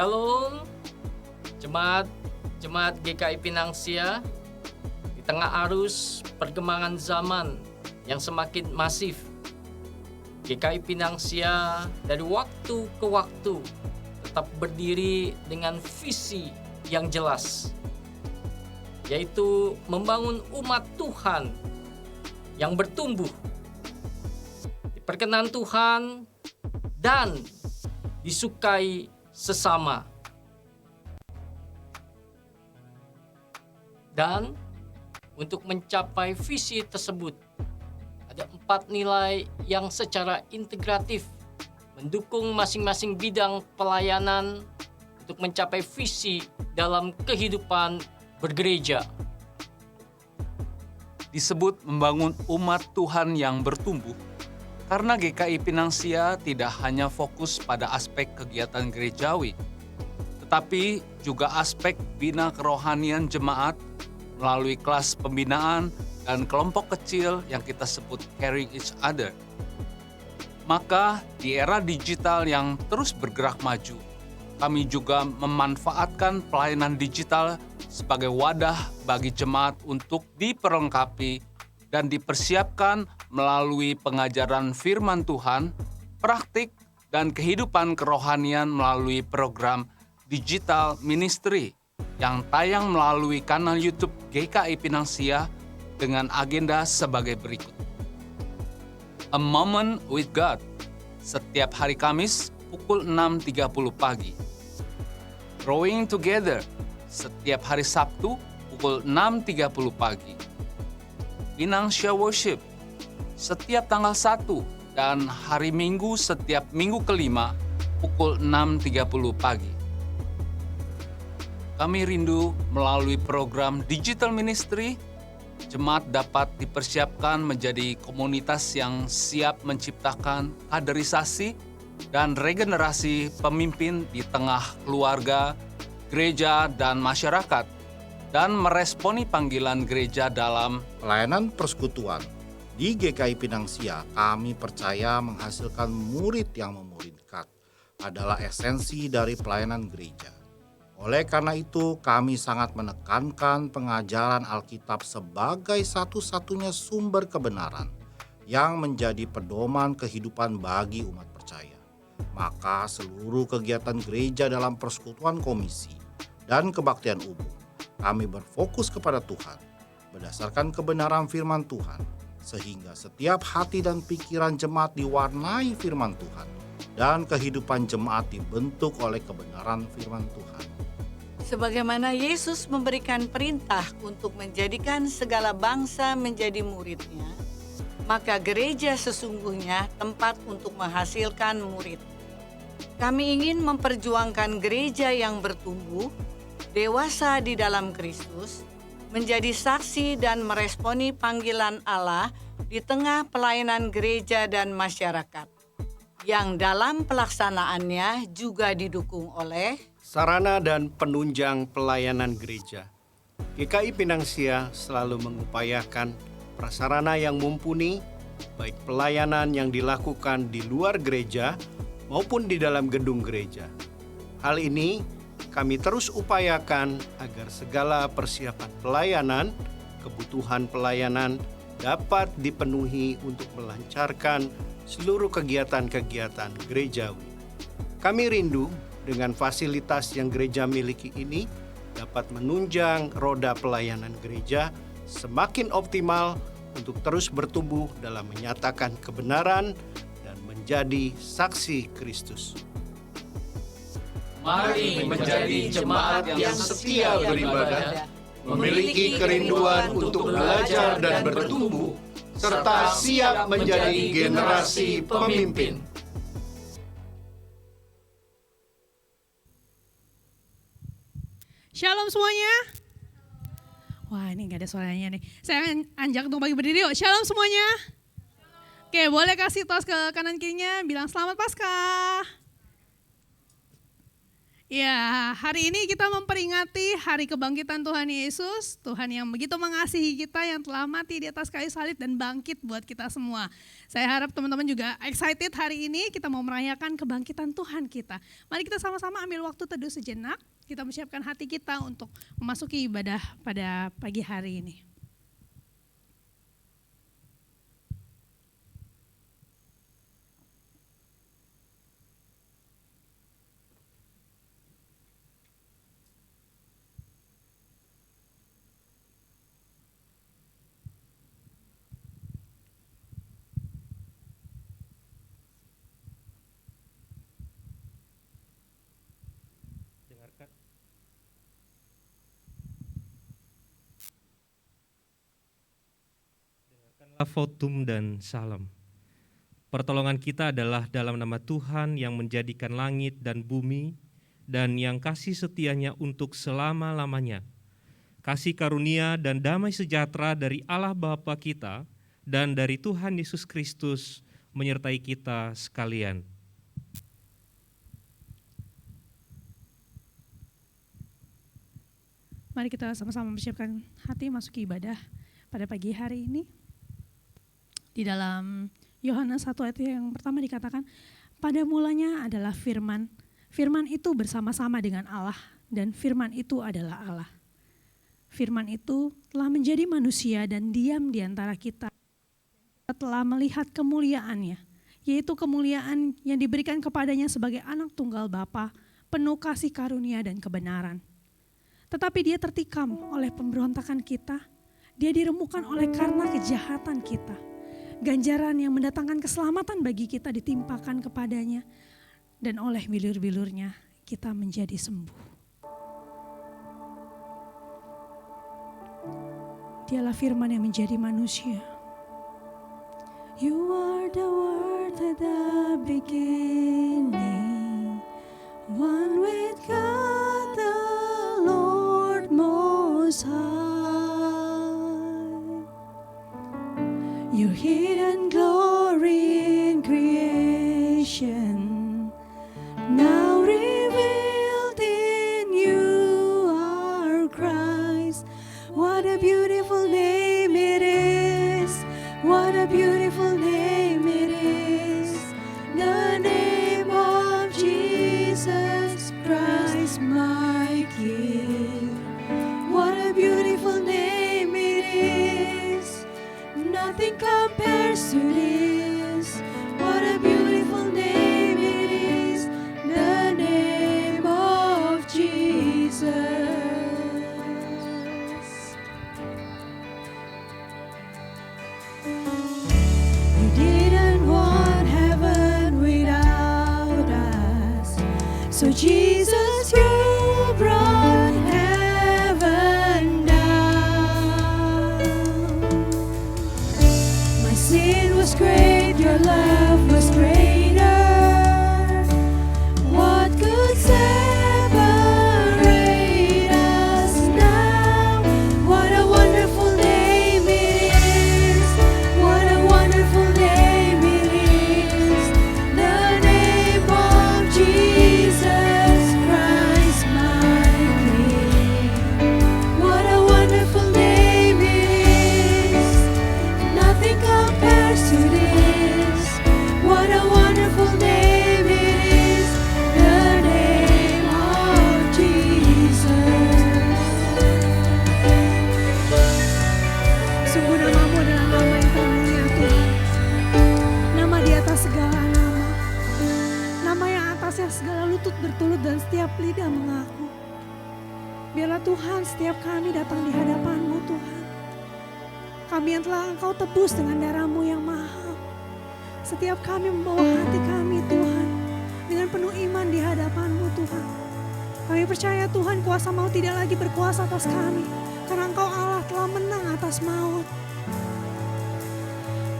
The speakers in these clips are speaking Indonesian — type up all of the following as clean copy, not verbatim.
Shalom, jemaat GKI Pinangsia. Di tengah arus perkembangan zaman yang semakin masif, GKI Pinangsia dari waktu ke waktu tetap berdiri dengan visi yang jelas, yaitu membangun umat Tuhan yang bertumbuh, diperkenan Tuhan dan disukai sesama. Dan untuk mencapai visi tersebut, ada 4 nilai yang secara integratif mendukung masing-masing bidang pelayanan untuk mencapai visi dalam kehidupan bergereja. Disebut membangun umat Tuhan yang bertumbuh, karena GKI Pinangsia tidak hanya fokus pada aspek kegiatan gerejawi, tetapi juga aspek bina kerohanian jemaat melalui kelas pembinaan dan kelompok kecil yang kita sebut caring each other. Maka di era digital yang terus bergerak maju, kami juga memanfaatkan pelayanan digital sebagai wadah bagi jemaat untuk diperlengkapi dan dipersiapkan melalui pengajaran firman Tuhan, praktik, dan kehidupan kerohanian melalui program digital ministry yang tayang melalui kanal YouTube GKI Pinangsia dengan agenda sebagai berikut. A Moment with God, setiap hari Kamis pukul 6.30 pagi. Growing Together, setiap hari Sabtu pukul 6.30 pagi. Pinangsia Worship, setiap tanggal 1 dan hari Minggu setiap minggu kelima pukul 6.30 pagi. Kami rindu melalui program Digital Ministry, jemaat dapat dipersiapkan menjadi komunitas yang siap menciptakan kaderisasi dan regenerasi pemimpin di tengah keluarga, gereja, dan masyarakat, dan meresponi panggilan gereja dalam pelayanan persekutuan. Di GKI Pinangsia, kami percaya menghasilkan murid yang memuridkan adalah esensi dari pelayanan gereja. Oleh karena itu, kami sangat menekankan pengajaran Alkitab sebagai satu-satunya sumber kebenaran yang menjadi pedoman kehidupan bagi umat percaya. Maka seluruh kegiatan gereja dalam persekutuan komisi dan kebaktian umum, kami berfokus kepada Tuhan berdasarkan kebenaran firman Tuhan, sehingga setiap hati dan pikiran jemaat diwarnai firman Tuhan dan kehidupan jemaat dibentuk oleh kebenaran firman Tuhan. Sebagaimana Yesus memberikan perintah untuk menjadikan segala bangsa menjadi murid-Nya, maka gereja sesungguhnya tempat untuk menghasilkan murid. Kami ingin memperjuangkan gereja yang bertumbuh, dewasa di dalam Kristus, menjadi saksi dan meresponi panggilan Allah di tengah pelayanan gereja dan masyarakat, yang dalam pelaksanaannya juga didukung oleh sarana dan penunjang pelayanan gereja. GKI Pinangsia selalu mengupayakan prasarana yang mumpuni, baik pelayanan yang dilakukan di luar gereja maupun di dalam gedung gereja. Hal ini kami terus upayakan agar segala persiapan pelayanan, kebutuhan pelayanan dapat dipenuhi untuk melancarkan seluruh kegiatan-kegiatan gerejawi. Kami rindu dengan fasilitas yang gereja miliki ini dapat menunjang roda pelayanan gereja semakin optimal untuk terus bertumbuh dalam menyatakan kebenaran dan menjadi saksi Kristus. Mari menjadi jemaat yang setia beribadah, memiliki kerinduan untuk belajar dan bertumbuh, serta siap menjadi generasi pemimpin. Shalom semuanya. Wah, ini gak ada suaranya nih. Saya ajak untuk bagi berdiri yuk. Shalom semuanya. Oke, boleh kasih tos ke kanan kirinya, bilang selamat Paskah. Ya, hari ini kita memperingati hari kebangkitan Tuhan Yesus, Tuhan yang begitu mengasihi kita, yang telah mati di atas kayu salib dan bangkit buat kita semua. Saya harap teman-teman juga excited hari ini kita mau merayakan kebangkitan Tuhan kita. Mari kita sama-sama ambil waktu teduh sejenak, kita menyiapkan hati kita untuk memasuki ibadah pada pagi hari ini. Dengarkanlah votum dan salam. Pertolongan kita adalah dalam nama Tuhan yang menjadikan langit dan bumi dan yang kasih setianya untuk selama-lamanya. Kasih karunia dan damai sejahtera dari Allah Bapa kita dan dari Tuhan Yesus Kristus menyertai kita sekalian. Mari kita sama-sama mempersiapkan hati masuk ibadah pada pagi hari ini. Di dalam Yohanes 1 ayat yang pertama dikatakan, pada mulanya adalah firman. Firman itu bersama-sama dengan Allah dan firman itu adalah Allah. Firman itu telah menjadi manusia dan diam di antara kita. Kita telah melihat kemuliaannya, yaitu kemuliaan yang diberikan kepadanya sebagai anak tunggal Bapa, penuh kasih karunia dan kebenaran. Tetapi dia tertikam oleh pemberontakan kita, dia diremukkan oleh karena kejahatan kita. Ganjaran yang mendatangkan keselamatan bagi kita ditimpakan kepadanya, dan oleh bilur-bilurnya kita menjadi sembuh. Dialah firman yang menjadi manusia. You are the word at the beginning, one with God the Lord Most High. Your hidden glory in creation, now revealed in you are Christ. What a beautiful name it is, what a beautiful name it is, the name of Jesus Christ my King. What a beautiful name it is, nothing compares to this. What a beautiful name it is, the name of Jesus. You didn't want heaven without us, so Jesus, you brought heaven down. My sin was great, your love was greater. What could separate us now? What a wonderful name it is, what a wonderful name it is, the name of Jesus Christ my King. What a wonderful name it is, nothing compares to this. What a wonderful name it is, the name of Jesus. Sungguh namamu adalah nama yang termulia Tuhan. Nama di atas segala nama. Nama yang atasnya segala lutut bertulut dan setiap lidah mengaku. Biarlah Tuhan setiap kami datang di hadapan-Mu Tuhan. Kami yang telah Engkau tebus dengan darah-Mu yang mahal. Setiap kami membawa hati kami Tuhan dengan penuh iman di hadapan-Mu Tuhan. Kami percaya Tuhan kuasa maut tidak lagi berkuasa atas kami, karena Engkau Allah telah menang atas maut.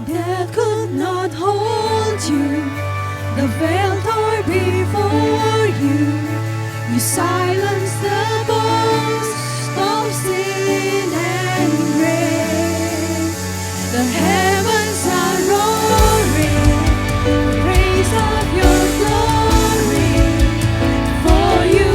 Death could not hold you, the veil tore before you. You silenced the boast of sin and grave. The heavens are roaring, praise of your glory. For you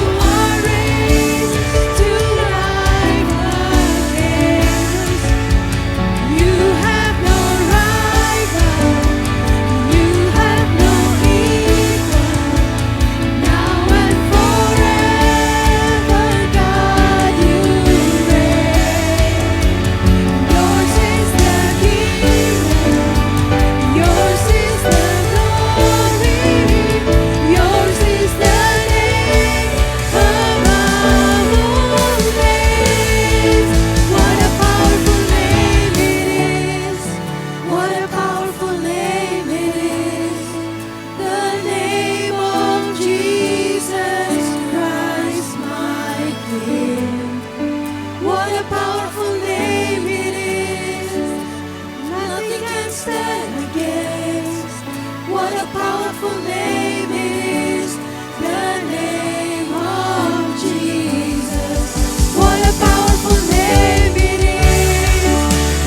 a powerful name it is, the name of Jesus. What a powerful name it is.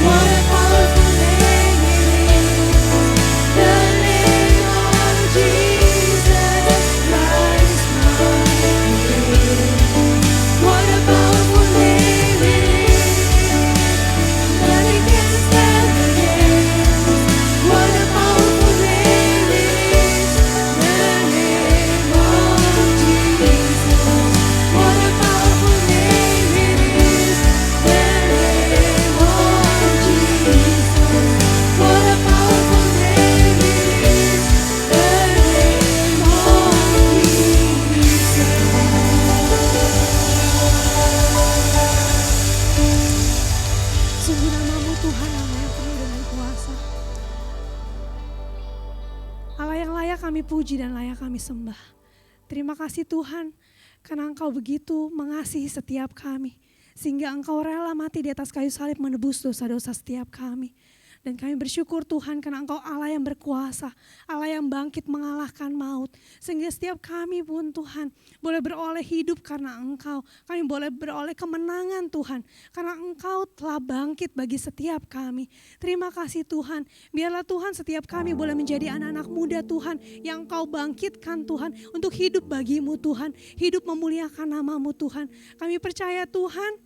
What a powerful name it is. The name of Jesus Christ, my King. What a powerful name it is. Nothing can stand against. What a powerful name it is. The name of Jesus. What a powerful name it is. The name of Jesus. What a powerful name it is. The name of Jesus. Sungguh namamu Tuhan, Allah yang penuh dengan kuasa. Allah yang layak kami puji dan layak kami sembah. Terima kasih Tuhan, karena Engkau begitu mengasihi setiap kami. Sehingga Engkau rela mati di atas kayu salib menebus dosa-dosa setiap kami. Dan kami bersyukur Tuhan karena Engkau Allah yang berkuasa, Allah yang bangkit mengalahkan maut. Sehingga setiap kami pun Tuhan boleh beroleh hidup karena Engkau. Kami boleh beroleh kemenangan Tuhan, karena Engkau telah bangkit bagi setiap kami. Terima kasih Tuhan, biarlah Tuhan setiap kami boleh menjadi anak-anak muda Tuhan, yang Engkau bangkitkan Tuhan, untuk hidup bagimu Tuhan, hidup memuliakan namamu Tuhan. Kami percaya Tuhan,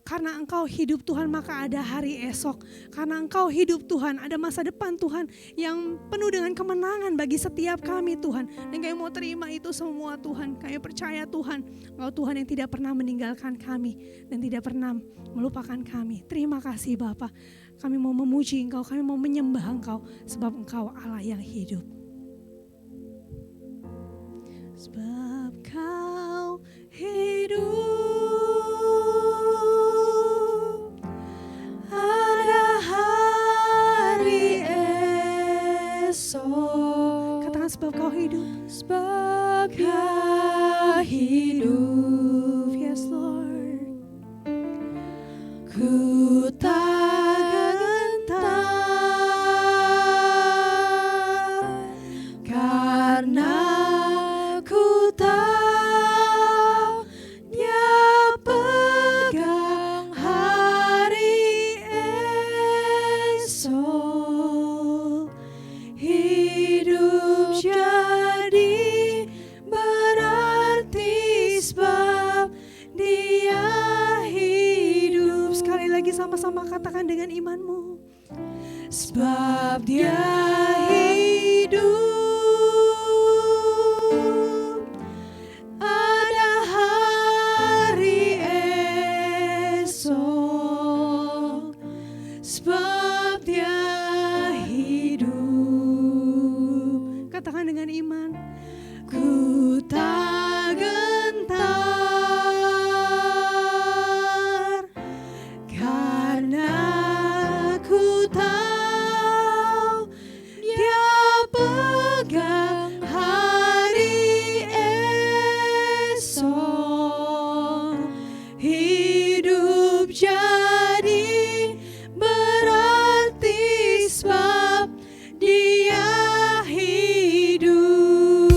karena Engkau hidup Tuhan maka ada hari esok. Karena Engkau hidup Tuhan ada masa depan Tuhan yang penuh dengan kemenangan bagi setiap kami Tuhan. Dan kami mau terima itu semua Tuhan. Kami percaya Tuhan, Engkau Tuhan yang tidak pernah meninggalkan kami dan tidak pernah melupakan kami. Terima kasih Bapa. Kami mau memuji Engkau, kami mau menyembah Engkau, sebab Engkau Allah yang hidup. Sebab Kau hidup, ada hari esok. Katakan sebab Kau hidup. Sebab Kau hidup. Yes Lord. Ku tak gentar, karena ku tahu Dia pegang hari esok. Hidup jadi berarti sebab Dia hidup. Sekali lagi sama-sama katakan dengan imanmu. Sebab Dia hidup, ada hari esok. Sebab Dia hidup. Katakan dengan iman. Ku tak gentar, karena ku tahu Dia pegang hari esok. Hidup jadi berarti sebab Dia hidup.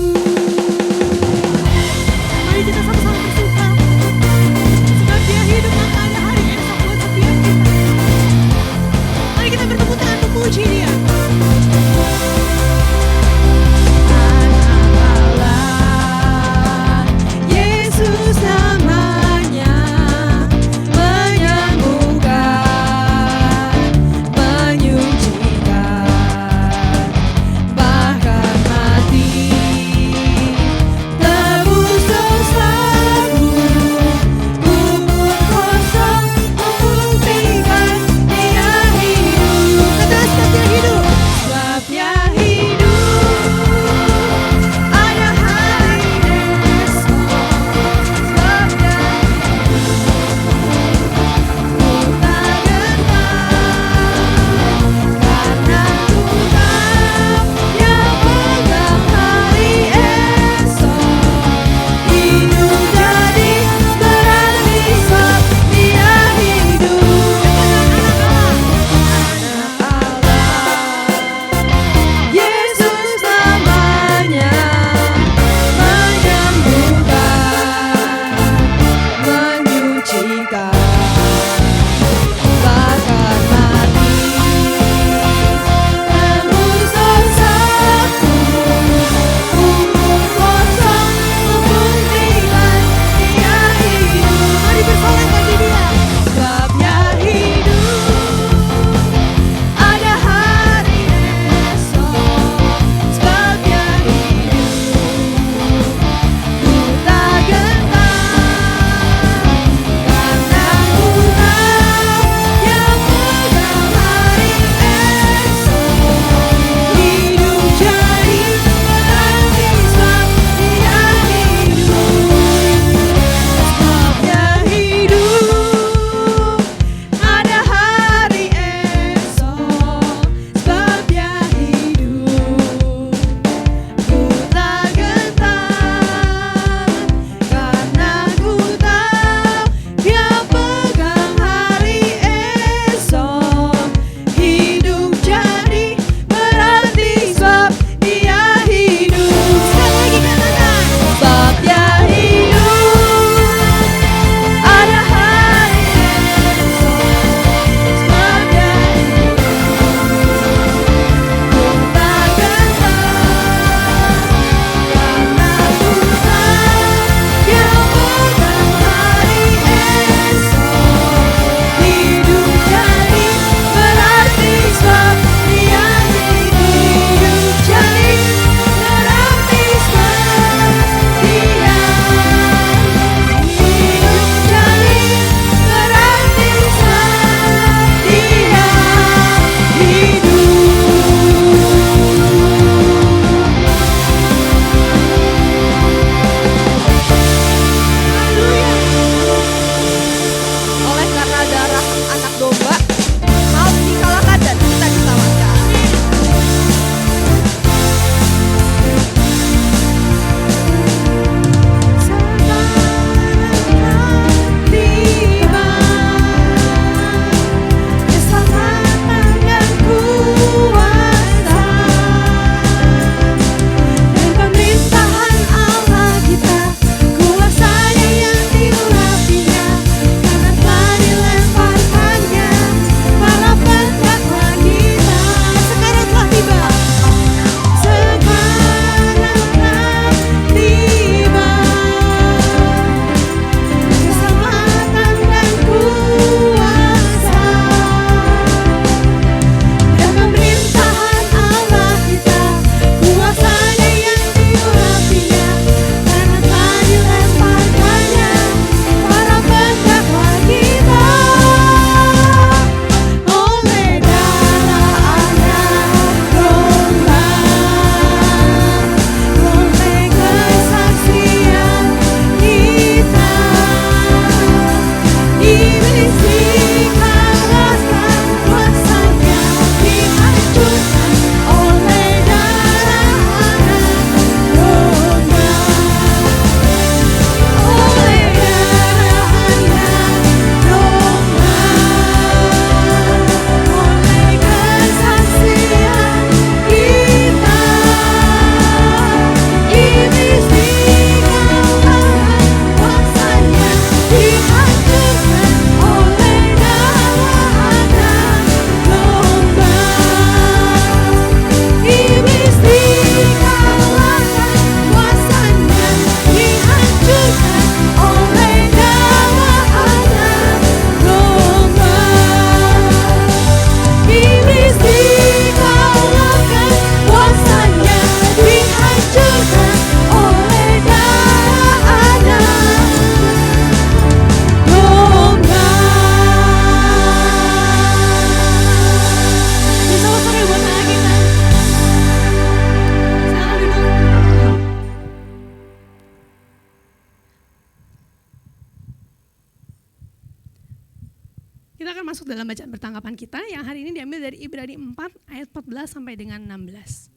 Kita akan masuk dalam bacaan pertanggapan kita yang hari ini diambil dari Ibrani 4 ayat 14 sampai dengan 16.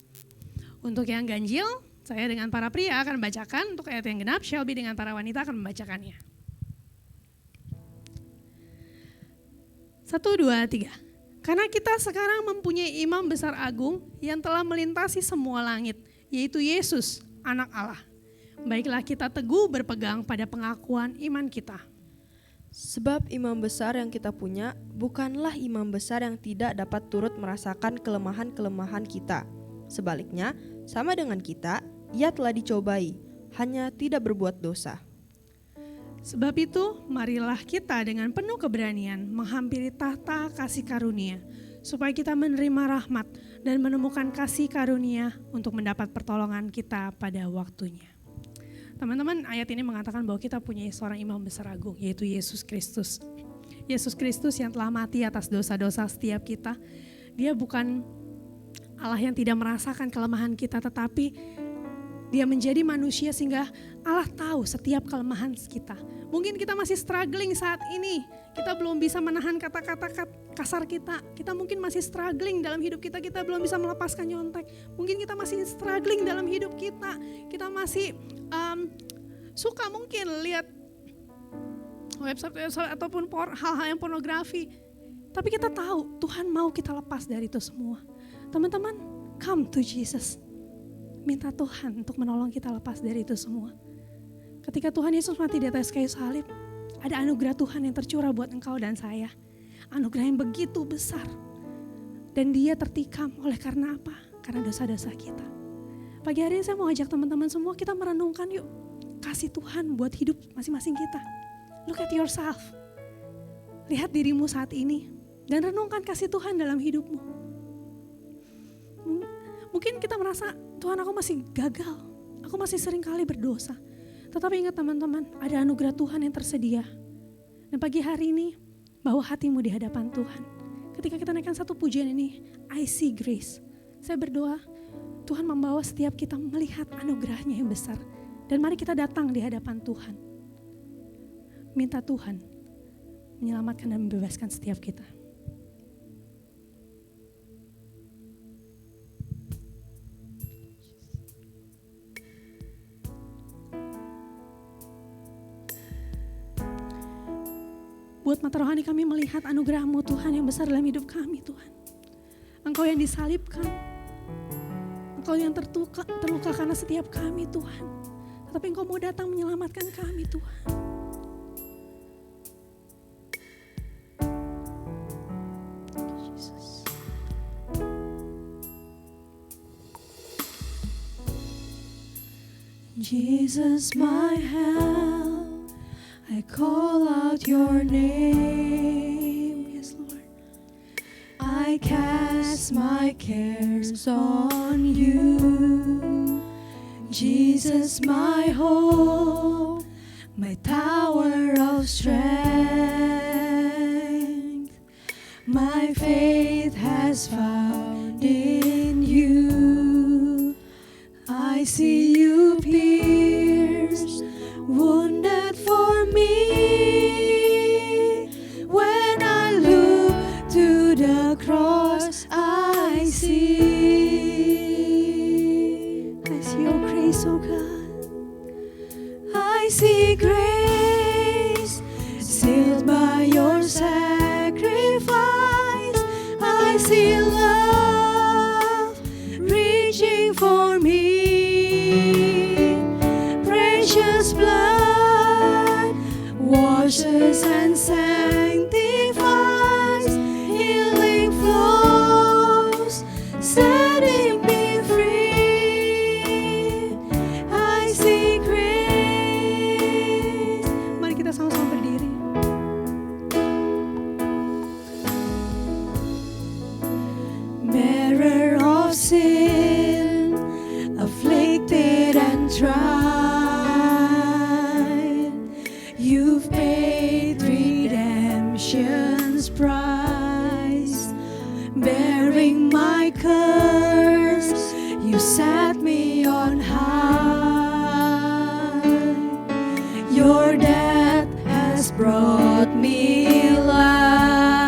Untuk yang ganjil, saya dengan para pria akan membacakan, untuk ayat yang genap, Shelby dengan para wanita akan membacakannya. 1, 2, 3. Karena kita sekarang mempunyai imam besar agung yang telah melintasi semua langit, yaitu Yesus, anak Allah. Baiklah kita teguh berpegang pada pengakuan iman kita. Sebab imam besar yang kita punya bukanlah imam besar yang tidak dapat turut merasakan kelemahan-kelemahan kita. Sebaliknya, sama dengan kita, ia telah dicobai, hanya tidak berbuat dosa. Sebab itu, marilah kita dengan penuh keberanian menghampiri tahta kasih karunia, supaya kita menerima rahmat dan menemukan kasih karunia untuk mendapat pertolongan kita pada waktunya. Teman-teman, ayat ini mengatakan bahwa kita punya seorang imam besar agung, yaitu Yesus Kristus. Yesus Kristus yang telah mati atas dosa-dosa setiap kita. Dia bukan Allah yang tidak merasakan kelemahan kita, tetapi Dia menjadi manusia sehingga Allah tahu setiap kelemahan kita. Mungkin kita masih struggling saat ini. Kita belum bisa menahan kata-kata kasar kita. Kita mungkin masih struggling dalam hidup kita. Kita belum bisa melepaskan nyontek. Mungkin kita masih struggling dalam hidup kita. Kita masih suka mungkin lihat website ataupun hal-hal yang pornografi. Tapi kita tahu Tuhan mau kita lepas dari itu semua. Teman-teman, come to Jesus. Minta Tuhan untuk menolong kita lepas dari itu semua. Ketika Tuhan Yesus mati di atas kayu salib, ada anugerah Tuhan yang tercurah buat engkau dan saya. Anugerah yang begitu besar. Dan Dia tertikam oleh karena apa? Karena dosa-dosa kita. Pagi hari ini saya mau ajak teman-teman semua kita merenungkan yuk. Kasih Tuhan buat hidup masing-masing kita. Look at yourself. Lihat dirimu saat ini. Dan renungkan kasih Tuhan dalam hidupmu. Mungkin kita merasa, Tuhan aku masih gagal. Aku masih sering kali berdosa. Tetapi ingat teman-teman, ada anugerah Tuhan yang tersedia. Dan pagi hari ini, bawa hatimu di hadapan Tuhan. Ketika kita naikkan satu pujian ini, I see grace. Saya berdoa, Tuhan membawa setiap kita melihat anugerahnya yang besar. Dan mari kita datang di hadapan Tuhan. Minta Tuhan menyelamatkan dan membebaskan setiap kita. Buat mata rohani kami melihat anugerah-Mu Tuhan yang besar dalam hidup kami Tuhan. Engkau yang disalibkan. Engkau yang terluka karena setiap kami Tuhan. Tetapi Engkau mau datang menyelamatkan kami Tuhan. Yesus. Jesus, my help. I call out your name, Yes, Lord. I cast my cares on you. Jesus, my hope, my tower of strength. My faith has found in you. I see you pierced, wounded for me. When I look to the cross, I see your grace, oh God. I see grace sealed by your sacrifice. I see love reaching for me. Precious blood washes and sanctifies. Healing flows, setting me free. I see grace. Mari kita sama-sama berdiri. Bearer of sin, afflicted and tried, you've paid redemption's price. Bearing my curse, you set me on high. Your death has brought me life.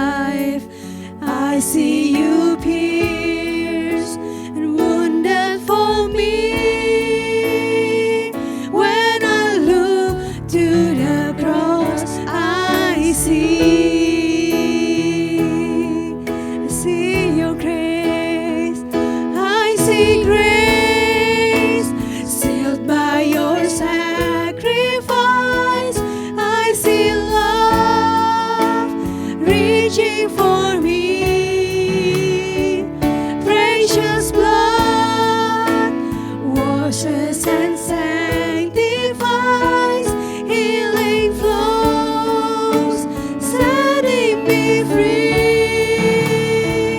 washes and sanctifies, healing flows, setting me free.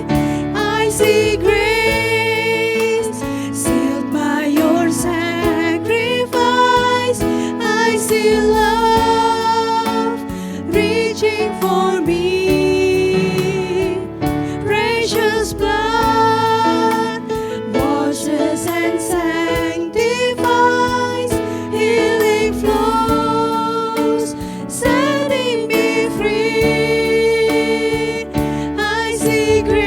I see grace, sealed by your sacrifice. I see love, reaching for me. Precious blood washes and sanctifies, healing flows, setting me free. I see grace,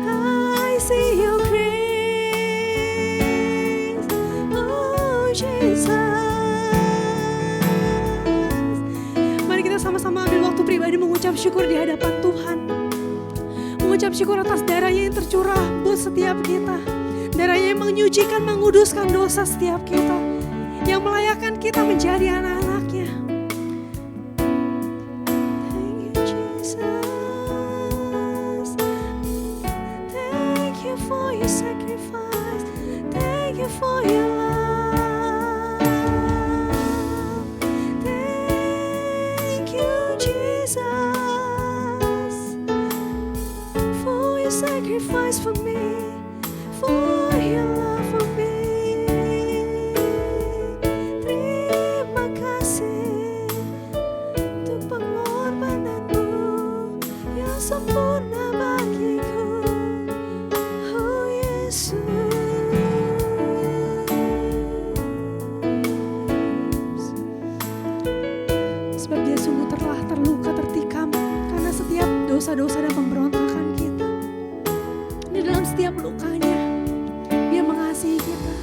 I see your grace, oh Jesus. Mari kita sama-sama ambil waktu pribadi mengucap syukur di hadapan Tuhan. Mengucap syukur atas darahnya yang tercurah buat setiap kita. Darahnya yang menyucikan, menguduskan dosa setiap kita. Yang melayakkan kita menjadi anak-anaknya. Thank you Jesus. Thank you for your sacrifice. Thank you for your love. Thank you Jesus for your sacrifice for me, for your love for me. Terima kasih untuk pengorbananmu yang sempurna bagiku, oh Yesus. Sebab dia sungguh telah terluka, tertikam karena setiap dosa-dosa dan pemberontakan kita. Di dalam setiap lukanya, dia mengasihi kita.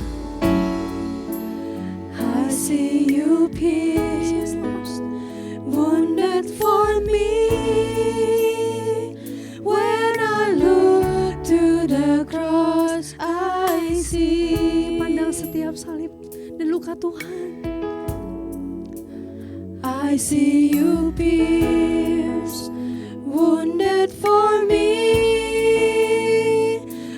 I see you pierced, wounded for me. When I look to the cross, I see. Pandang setiap salib dan luka Tuhan. I see you pierced, wounded for me.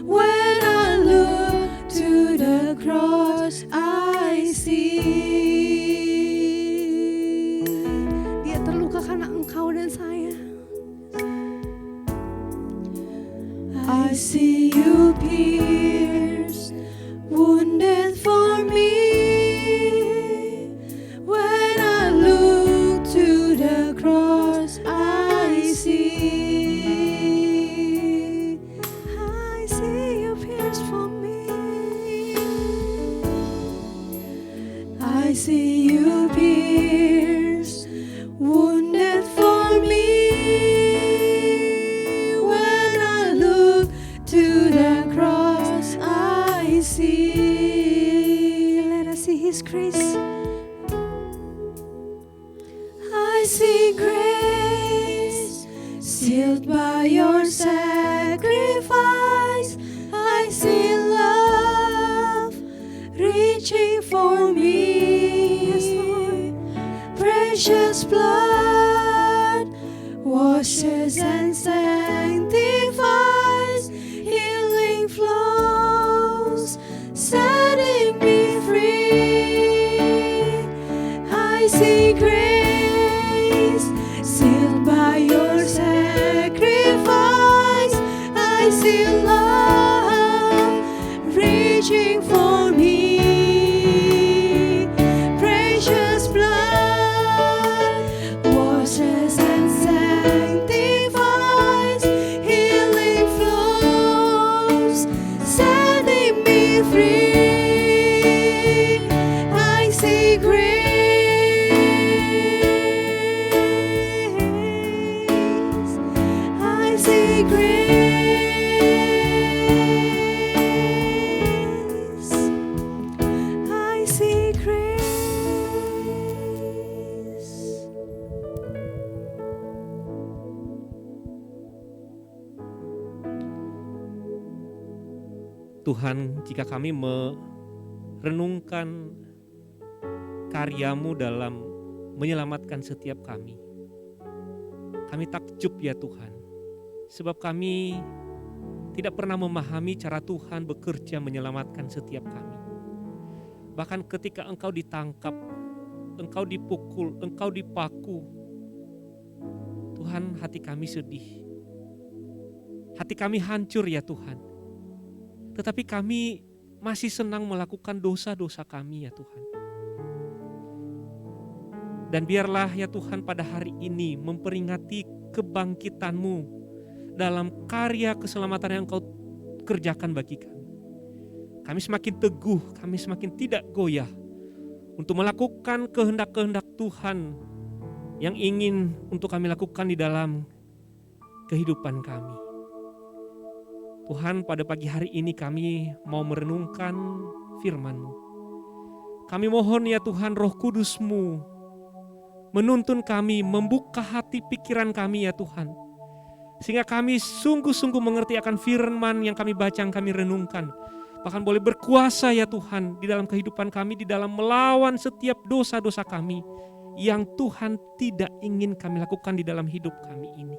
When I look to the cross, I see. Dia terluka karena engkau dan saya. I see you pierced, wounded for me. When I look to the cross, I see. I see you pierced for me. I see you pierced, wounded for me. When I look to the cross, I see. Let us see His grace. I see grace, sealed by your sacrifice. I see love, reaching for me. Yes, Lord. Precious blood washes and sanctifies, healing flows, setting me free. I see grace, sealed by your sacrifice. I see love, reaching for me. Precious blood washes and sanctifies, healing flows, setting me free. I see grace, I see grace, I see grace. Tuhan, jika kami merenungkan karya-Mu dalam menyelamatkan setiap kami takjub ya Tuhan. Sebab kami tidak pernah memahami cara Tuhan bekerja menyelamatkan setiap kami. Bahkan ketika Engkau ditangkap, Engkau dipukul, Engkau dipaku, Tuhan, hati kami sedih. Hati kami hancur ya Tuhan. Tetapi kami masih senang melakukan dosa-dosa kami ya Tuhan. Dan biarlah ya Tuhan pada hari ini memperingati kebangkitan-Mu dalam karya keselamatan yang Engkau kerjakan bagi kami. Kami semakin teguh, kami semakin tidak goyah untuk melakukan kehendak-kehendak Tuhan yang ingin untuk kami lakukan di dalam kehidupan kami. Tuhan, pada pagi hari ini kami mau merenungkan firman-Mu. Kami mohon ya Tuhan, Roh Kudus-Mu menuntun kami, membuka hati pikiran kami ya Tuhan. Sehingga kami sungguh-sungguh mengerti akan firman yang kami baca, yang kami renungkan. Bahkan boleh berkuasa ya Tuhan di dalam kehidupan kami, di dalam melawan setiap dosa-dosa kami yang Tuhan tidak ingin kami lakukan di dalam hidup kami ini.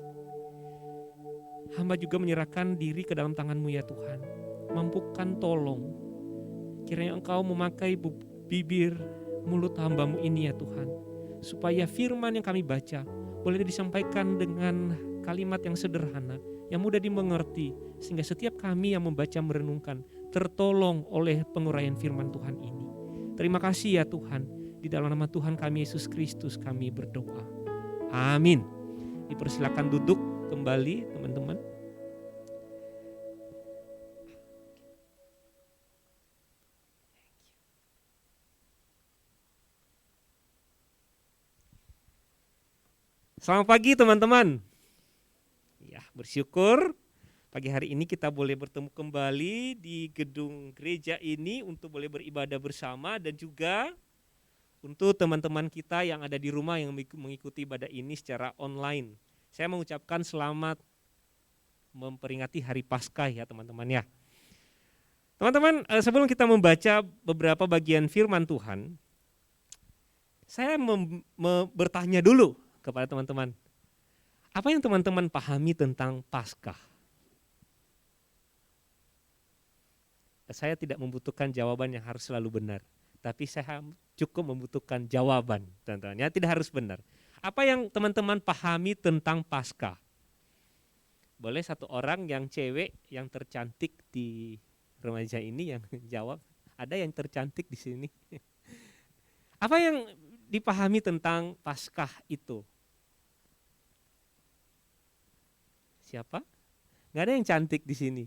Hamba juga menyerahkan diri ke dalam tangan-Mu ya Tuhan. Mampukan tolong. Kiranya Engkau memakai bibir mulut hamba-Mu ini ya Tuhan. Supaya firman yang kami baca boleh disampaikan dengan kalimat yang sederhana, yang mudah dimengerti. Sehingga setiap kami yang membaca merenungkan tertolong oleh penguraian firman Tuhan ini. Terima kasih ya Tuhan. Di dalam nama Tuhan kami Yesus Kristus kami berdoa. Amin. Dipersilakan duduk kembali teman-teman. Selamat pagi teman-teman. Ya, bersyukur pagi hari ini kita boleh bertemu kembali di gedung gereja ini untuk boleh beribadah bersama, dan juga untuk teman-teman kita yang ada di rumah yang mengikuti ibadah ini secara online. Saya mengucapkan selamat memperingati Hari Paskah ya teman-teman ya. Teman-teman, sebelum kita membaca beberapa bagian firman Tuhan, saya bertanya dulu kepada teman-teman. Apa yang teman-teman pahami tentang Paskah? Saya tidak membutuhkan jawaban yang harus selalu benar, tapi saya cukup membutuhkan jawaban, teman-teman. Ya, tidak harus benar. Apa yang teman-teman pahami tentang Paskah? Boleh satu orang yang cewek yang tercantik di remaja ini yang jawab. Ada yang tercantik di sini. Apa yang dipahami tentang Paskah itu? Siapa? Nggak ada yang cantik di sini.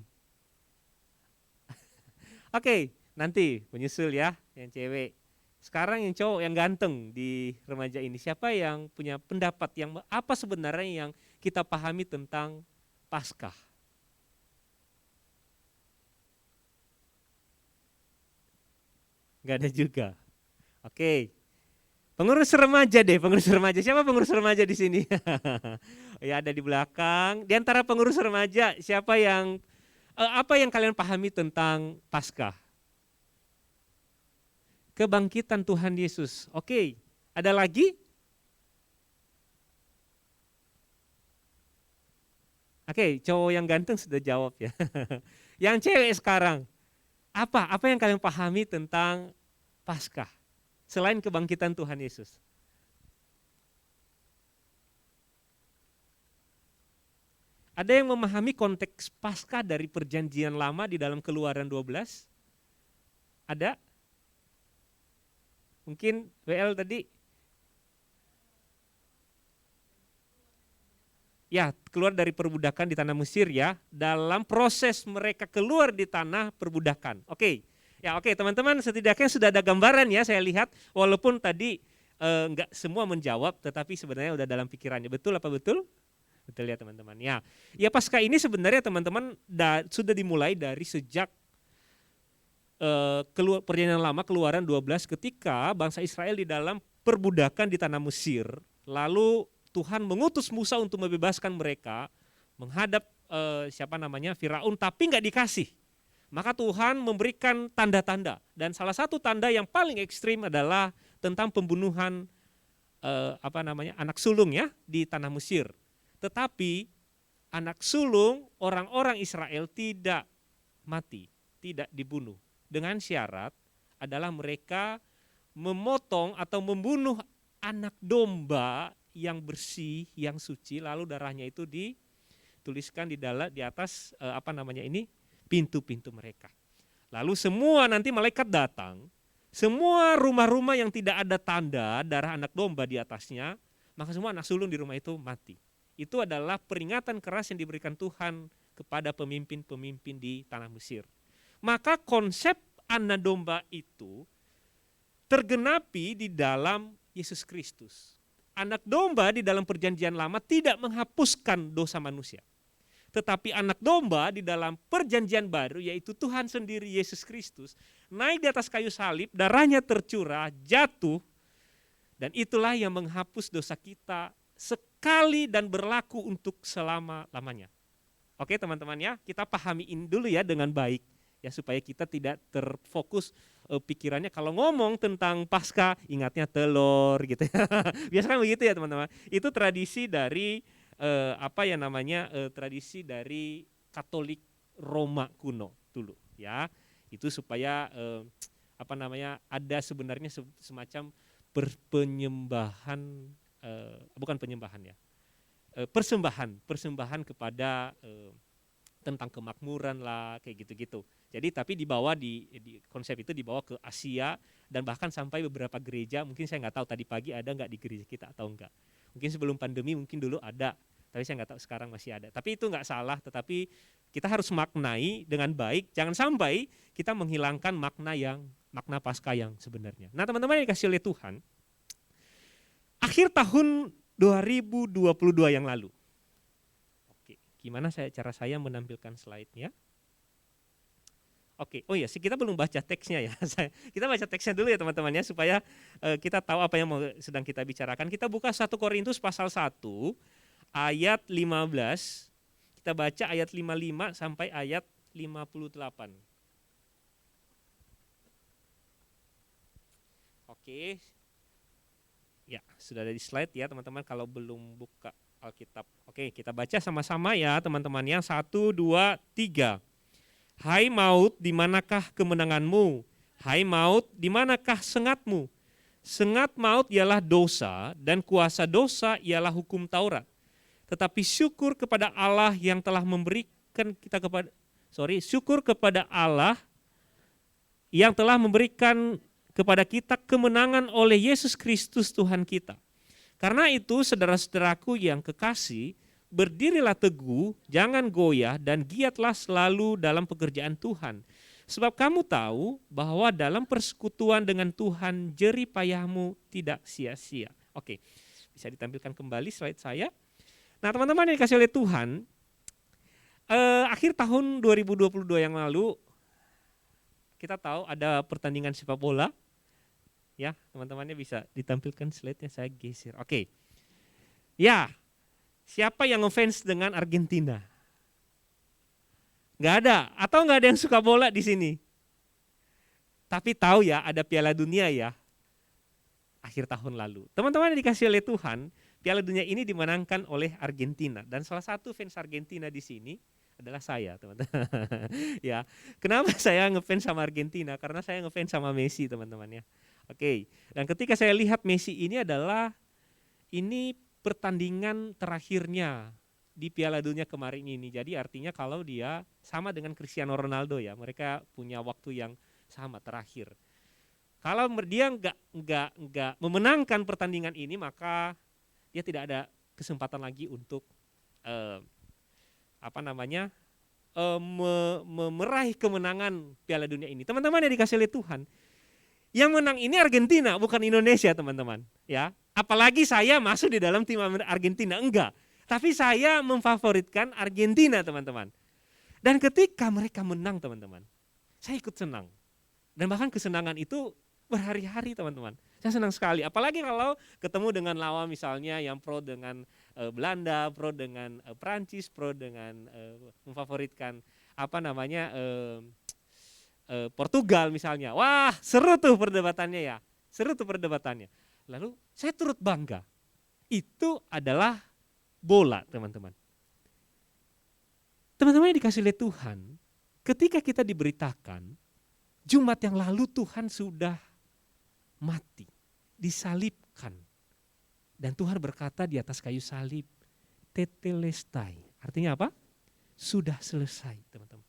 Oke, nanti menyusul ya yang cewek. Sekarang yang cowok yang ganteng di remaja ini, siapa yang punya pendapat yang apa sebenarnya yang kita pahami tentang Paskah? Nggak ada juga. Oke. Pengurus remaja deh, pengurus remaja. Siapa pengurus remaja di sini? Ya, ada di belakang. Di antara pengurus remaja, siapa yang apa yang kalian pahami tentang Paskah? Kebangkitan Tuhan Yesus. Oke, ada lagi? Oke, cowok yang ganteng sudah jawab ya. Yang cewek sekarang, apa yang kalian pahami tentang Paskah selain kebangkitan Tuhan Yesus? Ada yang memahami konteks Paskah dari perjanjian lama di dalam Keluaran 12? Ada? Mungkin WL tadi? Ya, keluar dari perbudakan di tanah Mesir ya, dalam proses mereka keluar di tanah perbudakan. Oke. Ya, oke teman-teman, setidaknya sudah ada gambaran ya, saya lihat walaupun tadi enggak semua menjawab, tetapi sebenarnya udah dalam pikirannya. Betul apa betul? Betul ya teman-teman. Ya, Paskah ini sebenarnya teman-teman sudah dimulai dari sejak perjanjian lama Keluaran 12 ketika bangsa Israel di dalam perbudakan di tanah Mesir. Lalu Tuhan mengutus Musa untuk membebaskan mereka menghadap Firaun, tapi nggak dikasih. Maka Tuhan memberikan tanda-tanda, dan salah satu tanda yang paling ekstrim adalah tentang pembunuhan anak sulung ya di tanah Mesir. Tetapi anak sulung orang-orang Israel tidak mati, tidak dibunuh. Dengan syarat adalah mereka memotong atau membunuh anak domba yang bersih, yang suci, lalu darahnya itu dituliskan di atas pintu-pintu mereka. Lalu semua nanti malaikat datang, semua rumah-rumah yang tidak ada tanda darah anak domba di atasnya, maka semua anak sulung di rumah itu mati. Itu adalah peringatan keras yang diberikan Tuhan kepada pemimpin-pemimpin di tanah Mesir. Maka konsep anak domba itu tergenapi di dalam Yesus Kristus. Anak domba di dalam perjanjian lama tidak menghapuskan dosa manusia. Tetapi anak domba di dalam perjanjian baru, yaitu Tuhan sendiri Yesus Kristus, naik di atas kayu salib, darahnya tercurah, jatuh, dan itulah yang menghapus dosa kita sekali dan berlaku untuk selama-lamanya. Oke teman-teman ya, kita pahamiin dulu ya dengan baik, ya supaya kita tidak terfokus pikirannya kalau ngomong tentang Paskah ingatnya telur gitu ya. Biasanya begitu ya teman-teman. Itu tradisi dari tradisi dari Katolik Roma kuno dulu ya. Itu supaya ada sebenarnya semacam persembahan kepada tentang kemakmuran lah kayak gitu-gitu. Jadi tapi dibawa di konsep itu dibawa ke Asia dan bahkan sampai beberapa gereja, mungkin saya nggak tahu tadi pagi ada nggak di gereja kita atau enggak. Mungkin sebelum pandemi mungkin dulu ada, tapi saya nggak tahu sekarang masih ada. Tapi itu nggak salah, tetapi kita harus maknai dengan baik. Jangan sampai kita menghilangkan makna Paskah yang sebenarnya. Nah teman-teman yang dikasih oleh Tuhan, akhir tahun 2022 yang lalu. Oke, gimana cara saya menampilkan slide-nya? Oke, oh iya, kita belum baca teksnya ya. Kita baca teksnya dulu ya teman-teman ya, supaya kita tahu apa yang sedang kita bicarakan. Kita buka 1 Korintus pasal 1 ayat 15. Kita baca ayat 55 sampai ayat 58. Oke. Ya, sudah ada di slide ya teman-teman kalau belum buka Alkitab. Oke, kita baca sama-sama ya teman-teman ya. 1, 2, 3. Hai maut, di manakah kemenanganmu? Hai maut, di manakah sengatmu? Sengat maut ialah dosa dan kuasa dosa ialah hukum Taurat. Tetapi syukur kepada Allah yang telah memberikan Allah yang telah memberikan kepada kita kemenangan oleh Yesus Kristus Tuhan kita. Karena itu saudara-saudaraku yang kekasih, berdirilah teguh, jangan goyah, dan giatlah selalu dalam pekerjaan Tuhan. Sebab kamu tahu bahwa dalam persekutuan dengan Tuhan jerih payahmu tidak sia-sia. Oke, bisa ditampilkan kembali slide saya. Nah teman-teman yang dikasih oleh Tuhan, akhir tahun 2022 yang lalu, kita tahu ada pertandingan sepak bola. Ya, teman-temannya bisa ditampilkan slide-nya, saya geser. Oke, ya. Siapa yang ngefans dengan Argentina? Nggak ada, atau nggak ada yang suka bola di sini? Tapi tahu ya ada Piala Dunia ya, akhir tahun lalu. Teman-teman yang dikasih oleh Tuhan, Piala Dunia ini dimenangkan oleh Argentina. Dan salah satu fans Argentina di sini adalah saya teman-teman. Ya, kenapa saya ngefans sama Argentina? Karena saya ngefans sama Messi teman-teman ya. Oke, dan ketika saya lihat Messi ini pertandingan terakhirnya di Piala Dunia kemarin ini. Jadi artinya kalau dia sama dengan Cristiano Ronaldo ya, mereka punya waktu yang sama terakhir. Kalau dia nggak memenangkan pertandingan ini, maka dia tidak ada kesempatan lagi untuk meraih kemenangan Piala Dunia ini. Teman-teman yang dikasih oleh Tuhan, yang menang ini Argentina, bukan Indonesia teman-teman. Ya. Apalagi saya masuk di dalam tim Argentina, enggak. Tapi saya memfavoritkan Argentina teman-teman. Dan ketika mereka menang teman-teman, saya ikut senang. Dan bahkan kesenangan itu berhari-hari teman-teman. Saya senang sekali. Apalagi kalau ketemu dengan lawan misalnya yang pro dengan Belanda, pro dengan Prancis, pro dengan memfavoritkan Portugal misalnya. Wah seru tuh perdebatannya ya. Lalu saya turut bangga. Itu adalah bola teman-teman. Teman-teman yang dikasih oleh Tuhan, ketika kita diberitakan, Jumat yang lalu Tuhan sudah mati, disalibkan. Dan Tuhan berkata di atas kayu salib, tetelestai. Artinya apa? Sudah selesai, teman-teman.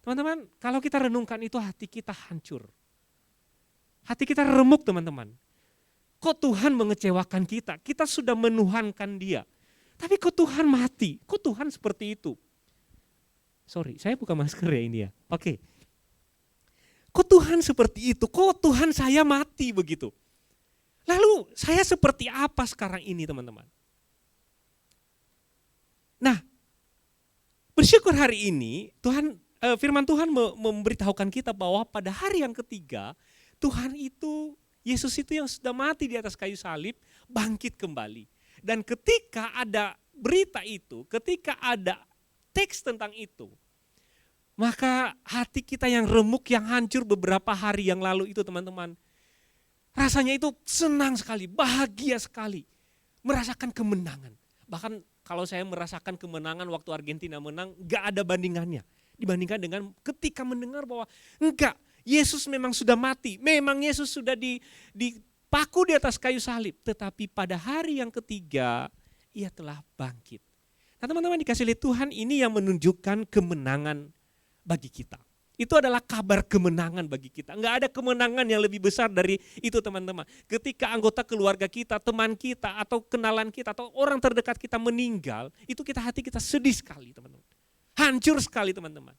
Teman-teman, kalau kita renungkan itu hati kita hancur. Hati kita remuk, teman-teman. Kok Tuhan mengecewakan kita? Kita sudah menuhankan Dia. Tapi kok Tuhan mati? Kok Tuhan seperti itu? Sorry, saya buka masker ya ini ya. Oke. Kok Tuhan seperti itu? Kok Tuhan saya mati begitu? Lalu saya seperti apa sekarang ini, teman-teman? Nah, bersyukur hari ini Tuhan, firman Tuhan memberitahukan kita bahwa pada hari yang ketiga Tuhan itu, Yesus itu yang sudah mati di atas kayu salib, bangkit kembali. Dan ketika ada berita itu, ketika ada teks tentang itu, maka hati kita yang remuk, yang hancur beberapa hari yang lalu itu, teman-teman, rasanya itu senang sekali, bahagia sekali, merasakan kemenangan. Bahkan kalau saya merasakan kemenangan waktu Argentina menang, gak ada bandingannya. Dibandingkan dengan ketika mendengar bahwa enggak, Yesus memang sudah mati, memang Yesus sudah dipaku di atas kayu salib. Tetapi pada hari yang ketiga, Ia telah bangkit. Nah, teman-teman dikasih oleh Tuhan, ini yang menunjukkan kemenangan bagi kita. Itu adalah kabar kemenangan bagi kita. Enggak ada kemenangan yang lebih besar dari itu, teman-teman. Ketika anggota keluarga kita, teman kita, atau kenalan kita, atau orang terdekat kita meninggal, itu hati kita sedih sekali, teman-teman. Hancur sekali, teman-teman.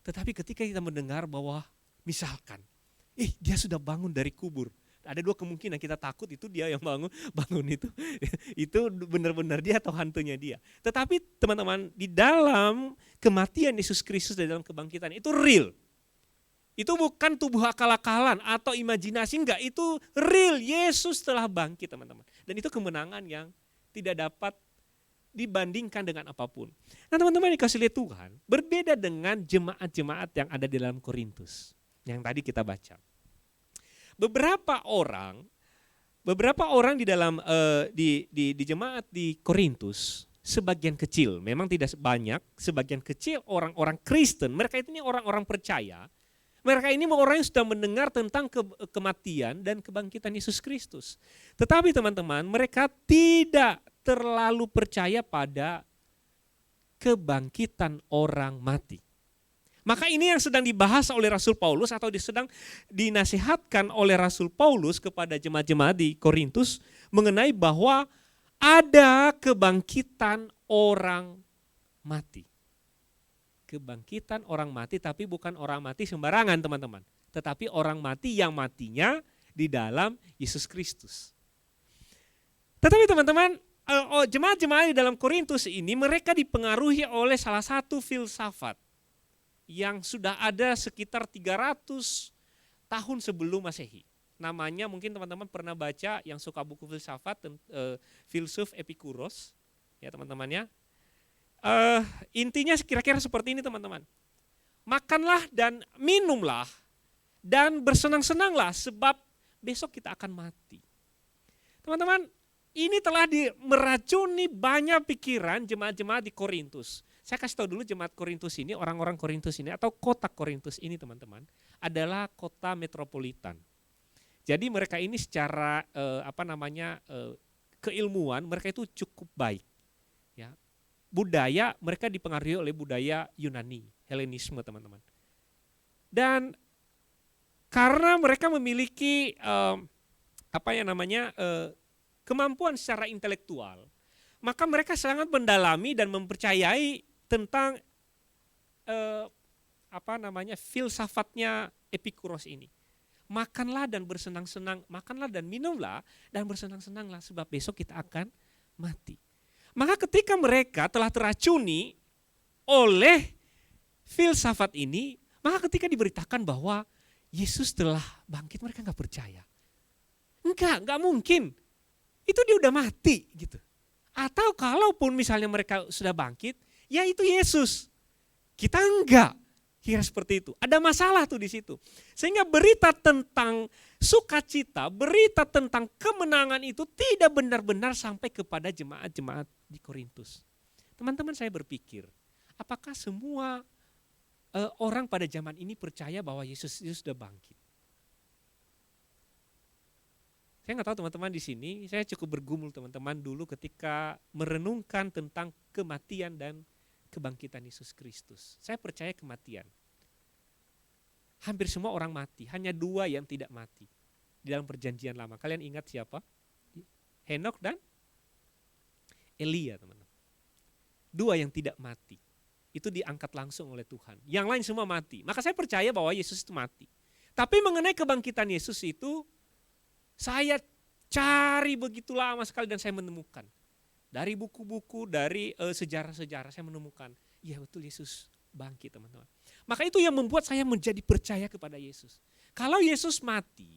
Tetapi ketika kita mendengar bahwa misalkan, dia sudah bangun dari kubur. Ada dua kemungkinan, kita takut itu dia yang bangun itu benar-benar dia atau hantunya dia. Tetapi teman-teman, di dalam kematian Yesus Kristus dan dalam kebangkitan itu real. Itu bukan tubuh akal-akalan atau imajinasi, enggak, itu real. Yesus telah bangkit, teman-teman. Dan itu kemenangan yang tidak dapat dibandingkan dengan apapun. Nah, teman-teman dikasih oleh Tuhan, berbeda dengan jemaat-jemaat yang ada di dalam Korintus yang tadi kita baca. Beberapa orang di dalam di jemaat di Korintus, sebagian kecil, memang tidak banyak, sebagian kecil orang-orang Kristen, mereka ini orang-orang percaya, mereka ini orang yang sudah mendengar tentang kematian dan kebangkitan Yesus Kristus. Tetapi teman-teman, mereka tidak terlalu percaya pada kebangkitan orang mati. Maka ini yang sedang dibahas oleh Rasul Paulus atau sedang dinasihatkan oleh Rasul Paulus kepada jemaat-jemaat di Korintus mengenai bahwa ada kebangkitan orang mati. Kebangkitan orang mati, tapi bukan orang mati sembarangan, teman-teman. Tetapi orang mati yang matinya di dalam Yesus Kristus. Tetapi teman-teman, jemaat-jemaat di dalam Korintus ini mereka dipengaruhi oleh salah satu filsafat yang sudah ada sekitar 300 tahun sebelum Masehi. Namanya mungkin teman-teman pernah baca yang suka buku filsafat, filsuf Epikuros, ya teman-teman ya. Intinya kira-kira seperti ini, teman-teman. Makanlah dan minumlah dan bersenang-senanglah sebab besok kita akan mati. Teman-teman, ini telah meracuni banyak pikiran jemaat-jemaat di Korintus. Saya kasih tahu dulu, jemaat Korintus ini, orang-orang Korintus ini atau kota Korintus ini, teman-teman, adalah kota metropolitan. Jadi mereka ini secara keilmuan mereka itu cukup baik. Ya. Budaya mereka dipengaruhi oleh budaya Yunani, Helenisme, teman-teman. Dan karena mereka memiliki kemampuan secara intelektual, maka mereka sangat mendalami dan mempercayai tentang filsafatnya Epikuros ini. Makanlah dan bersenang-senang, makanlah dan minumlah dan bersenang-senanglah sebab besok kita akan mati. Maka ketika mereka telah teracuni oleh filsafat ini, maka ketika diberitakan bahwa Yesus telah bangkit, mereka nggak percaya. Enggak mungkin. Itu dia udah mati gitu. Atau kalaupun misalnya mereka sudah bangkit, ya itu Yesus. Kita enggak. Kira seperti itu. Ada masalah tuh di situ. Sehingga berita tentang sukacita, berita tentang kemenangan itu tidak benar-benar sampai kepada jemaat-jemaat di Korintus. Teman-teman, saya berpikir, apakah semua orang pada zaman ini percaya bahwa Yesus sudah bangkit? Saya nggak tahu teman-teman di sini, saya cukup bergumul teman-teman dulu ketika merenungkan tentang kematian dan kebangkitan Yesus Kristus. Saya percaya kematian. Hampir semua orang mati, hanya 2 yang tidak mati di dalam perjanjian lama. Kalian ingat siapa? Henok dan Elia, teman-teman. 2 yang tidak mati, itu diangkat langsung oleh Tuhan. Yang lain semua mati. Maka saya percaya bahwa Yesus itu mati. Tapi mengenai kebangkitan Yesus itu, saya cari begitu lama sekali dan saya menemukan. Dari buku-buku, dari sejarah-sejarah saya menemukan, ya betul Yesus bangkit, teman-teman. Maka itu yang membuat saya menjadi percaya kepada Yesus. Kalau Yesus mati,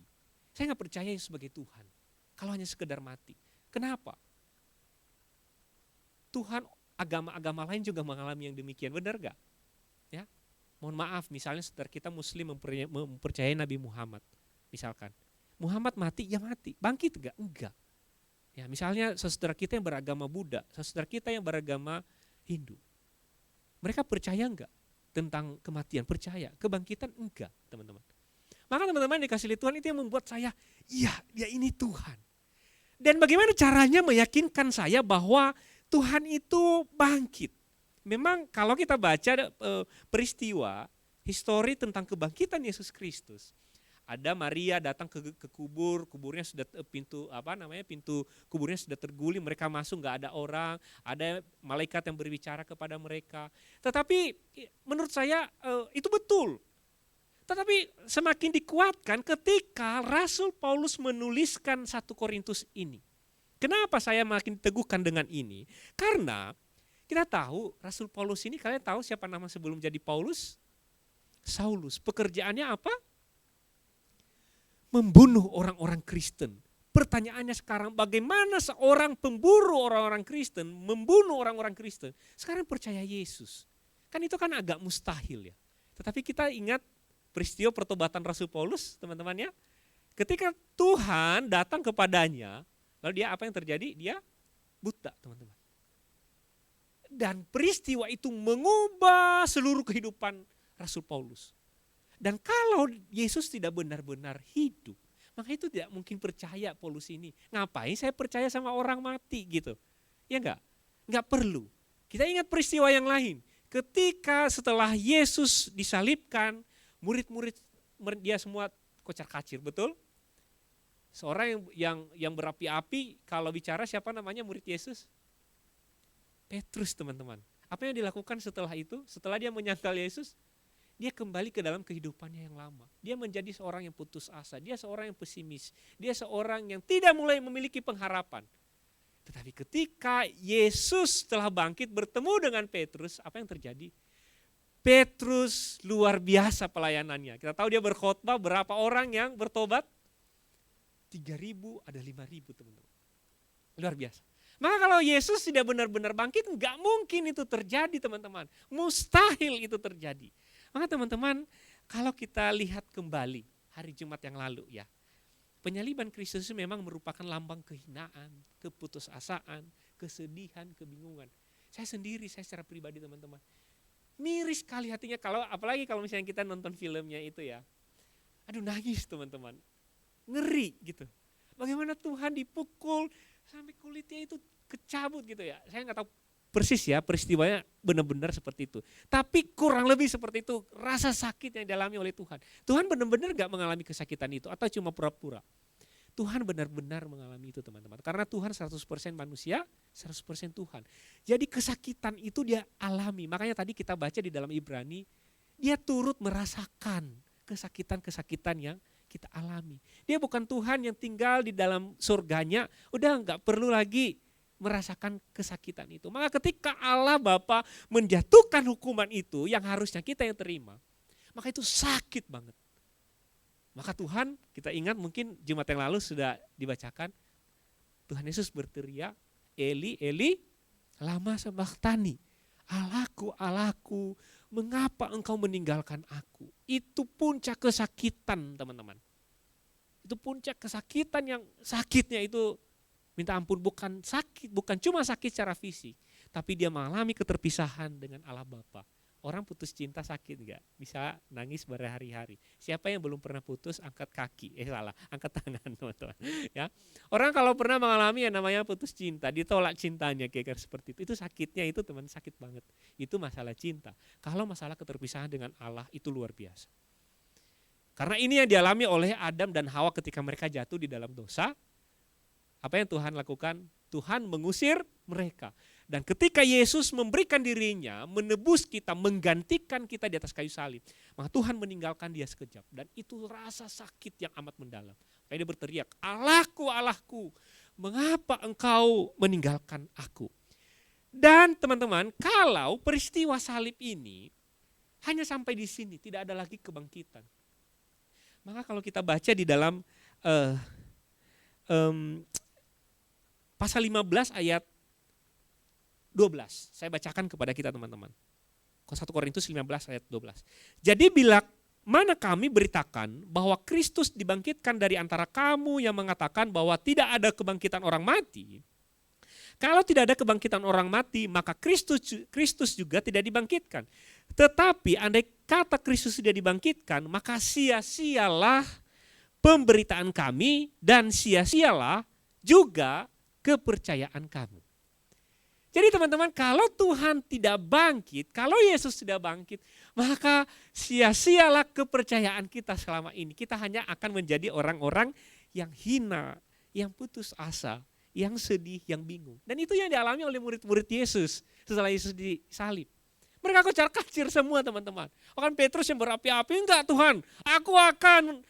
saya nggak percaya Yesus sebagai Tuhan. Kalau hanya sekedar mati. Kenapa? Tuhan, agama-agama lain juga mengalami yang demikian, benar gak? Ya, mohon maaf, misalnya saudara kita Muslim mempercayai Nabi Muhammad, misalkan. Muhammad mati, ya mati. Bangkit gak? Enggak. Ya, misalnya saudara kita yang beragama Buddha, saudara kita yang beragama Hindu. Mereka percaya enggak tentang kematian? Percaya. Kebangkitan enggak, teman-teman. Maka teman-teman dikasih lihat Tuhan, itu yang membuat saya, iya, dia ini Tuhan. Dan bagaimana caranya meyakinkan saya bahwa Tuhan itu bangkit? Memang kalau kita baca peristiwa, histori tentang kebangkitan Yesus Kristus, ada Maria datang ke kubur, kuburnya sudah pintu kuburnya sudah terguling, mereka masuk nggak ada orang, ada malaikat yang berbicara kepada mereka. Tetapi menurut saya itu betul. Tetapi semakin dikuatkan ketika Rasul Paulus menuliskan 1 Korintus ini. Kenapa saya makin teguhkan dengan ini? Karena kita tahu Rasul Paulus ini, kalian tahu siapa nama sebelum jadi Paulus? Saulus. Pekerjaannya apa? Membunuh orang-orang Kristen. Pertanyaannya sekarang, bagaimana seorang pemburu orang-orang Kristen membunuh orang-orang Kristen? Sekarang percaya Yesus. Kan itu kan agak mustahil ya. Tetapi kita ingat peristiwa pertobatan Rasul Paulus, teman-teman ya. Ketika Tuhan datang kepadanya, lalu dia apa yang terjadi? Dia buta, teman-teman. Dan peristiwa itu mengubah seluruh kehidupan Rasul Paulus. Dan kalau Yesus tidak benar-benar hidup, maka itu tidak mungkin percaya Paulus ini. Ngapain saya percaya sama orang mati gitu? Ya enggak? Enggak perlu. Kita ingat peristiwa yang lain. Ketika setelah Yesus disalibkan, murid-murid dia semua kocar-kacir, betul? Seorang yang berapi-api, kalau bicara siapa namanya murid Yesus? Petrus, teman-teman. Apa yang dilakukan setelah itu? Setelah dia menyangkal Yesus, dia kembali ke dalam kehidupannya yang lama. Dia menjadi seorang yang putus asa. Dia seorang yang pesimis. Dia seorang yang tidak mulai memiliki pengharapan. Tetapi ketika Yesus telah bangkit bertemu dengan Petrus, apa yang terjadi? Petrus luar biasa pelayanannya. Kita tahu dia berkhotbah, berapa orang yang bertobat? 3.000, ada 5.000 teman-teman. Luar biasa. Maka kalau Yesus tidak benar-benar bangkit, enggak mungkin itu terjadi teman-teman. Mustahil itu terjadi. Maka teman-teman, kalau kita lihat kembali hari Jumat yang lalu ya, penyaliban Kristus itu memang merupakan lambang kehinaan, keputusasaan, kesedihan, kebingungan. Saya sendiri, saya secara pribadi teman-teman, miris sekali hatinya apalagi kalau misalnya kita nonton filmnya itu ya. Aduh nangis teman-teman, ngeri gitu. Bagaimana Tuhan dipukul sampai kulitnya itu kecabut gitu ya. Saya nggak tahu persis ya peristiwanya benar-benar seperti itu. Tapi kurang lebih seperti itu rasa sakit yang dialami oleh Tuhan. Tuhan benar-benar gak mengalami kesakitan itu atau cuma pura-pura. Tuhan benar-benar mengalami itu teman-teman. Karena Tuhan 100% manusia, 100% Tuhan. Jadi kesakitan itu dia alami. Makanya tadi kita baca di dalam Ibrani, dia turut merasakan kesakitan-kesakitan yang kita alami. Dia bukan Tuhan yang tinggal di dalam surganya, udah gak perlu lagi merasakan kesakitan itu. Maka ketika Allah Bapa menjatuhkan hukuman itu yang harusnya kita yang terima, maka itu sakit banget. Maka Tuhan, kita ingat mungkin Jumat yang lalu sudah dibacakan, Tuhan Yesus berteriak, Eli, Eli, lama sabachthani. Allahku, Allahku, mengapa engkau meninggalkan aku? Itu puncak kesakitan teman-teman. Itu puncak kesakitan yang sakitnya itu minta ampun bukan sakit, bukan cuma sakit secara fisik, tapi dia mengalami keterpisahan dengan Allah Bapa. Orang putus cinta sakit nggak? Bisa nangis berhari-hari. Siapa yang belum pernah putus angkat kaki? Angkat tangan teman-teman. Ya, orang kalau pernah mengalami yang namanya putus cinta, ditolak cintanya kayak seperti itu sakitnya itu teman sakit banget. Itu masalah cinta. Kalau masalah keterpisahan dengan Allah itu luar biasa. Karena ini yang dialami oleh Adam dan Hawa ketika mereka jatuh di dalam dosa. Apa yang Tuhan lakukan? Tuhan mengusir mereka. Dan ketika Yesus memberikan dirinya, menebus kita, menggantikan kita di atas kayu salib, maka Tuhan meninggalkan dia sekejap. Dan itu rasa sakit yang amat mendalam. Makanya dia berteriak, Allahku, Allahku, mengapa engkau meninggalkan aku? Dan teman-teman, kalau peristiwa salib ini hanya sampai di sini, tidak ada lagi kebangkitan. Maka kalau kita baca di dalam pasal 15 ayat 12. Saya bacakan kepada kita teman-teman. 1 Korintus 15 ayat 12. Jadi bila mana kami beritakan bahwa Kristus dibangkitkan dari antara kamu yang mengatakan bahwa tidak ada kebangkitan orang mati. Kalau tidak ada kebangkitan orang mati, maka Kristus juga tidak dibangkitkan. Tetapi andai kata Kristus tidak dibangkitkan, maka sia-sialah pemberitaan kami dan sia-sialah juga kepercayaan kamu. Jadi teman-teman, kalau Tuhan tidak bangkit, kalau Yesus tidak bangkit, maka sia-sialah kepercayaan kita selama ini. Kita hanya akan menjadi orang-orang yang hina, yang putus asa, yang sedih, yang bingung. Dan itu yang dialami oleh murid-murid Yesus setelah Yesus disalib. Mereka kocar-kacir semua teman-teman. Bahkan Petrus yang berapi-api, enggak Tuhan, aku akan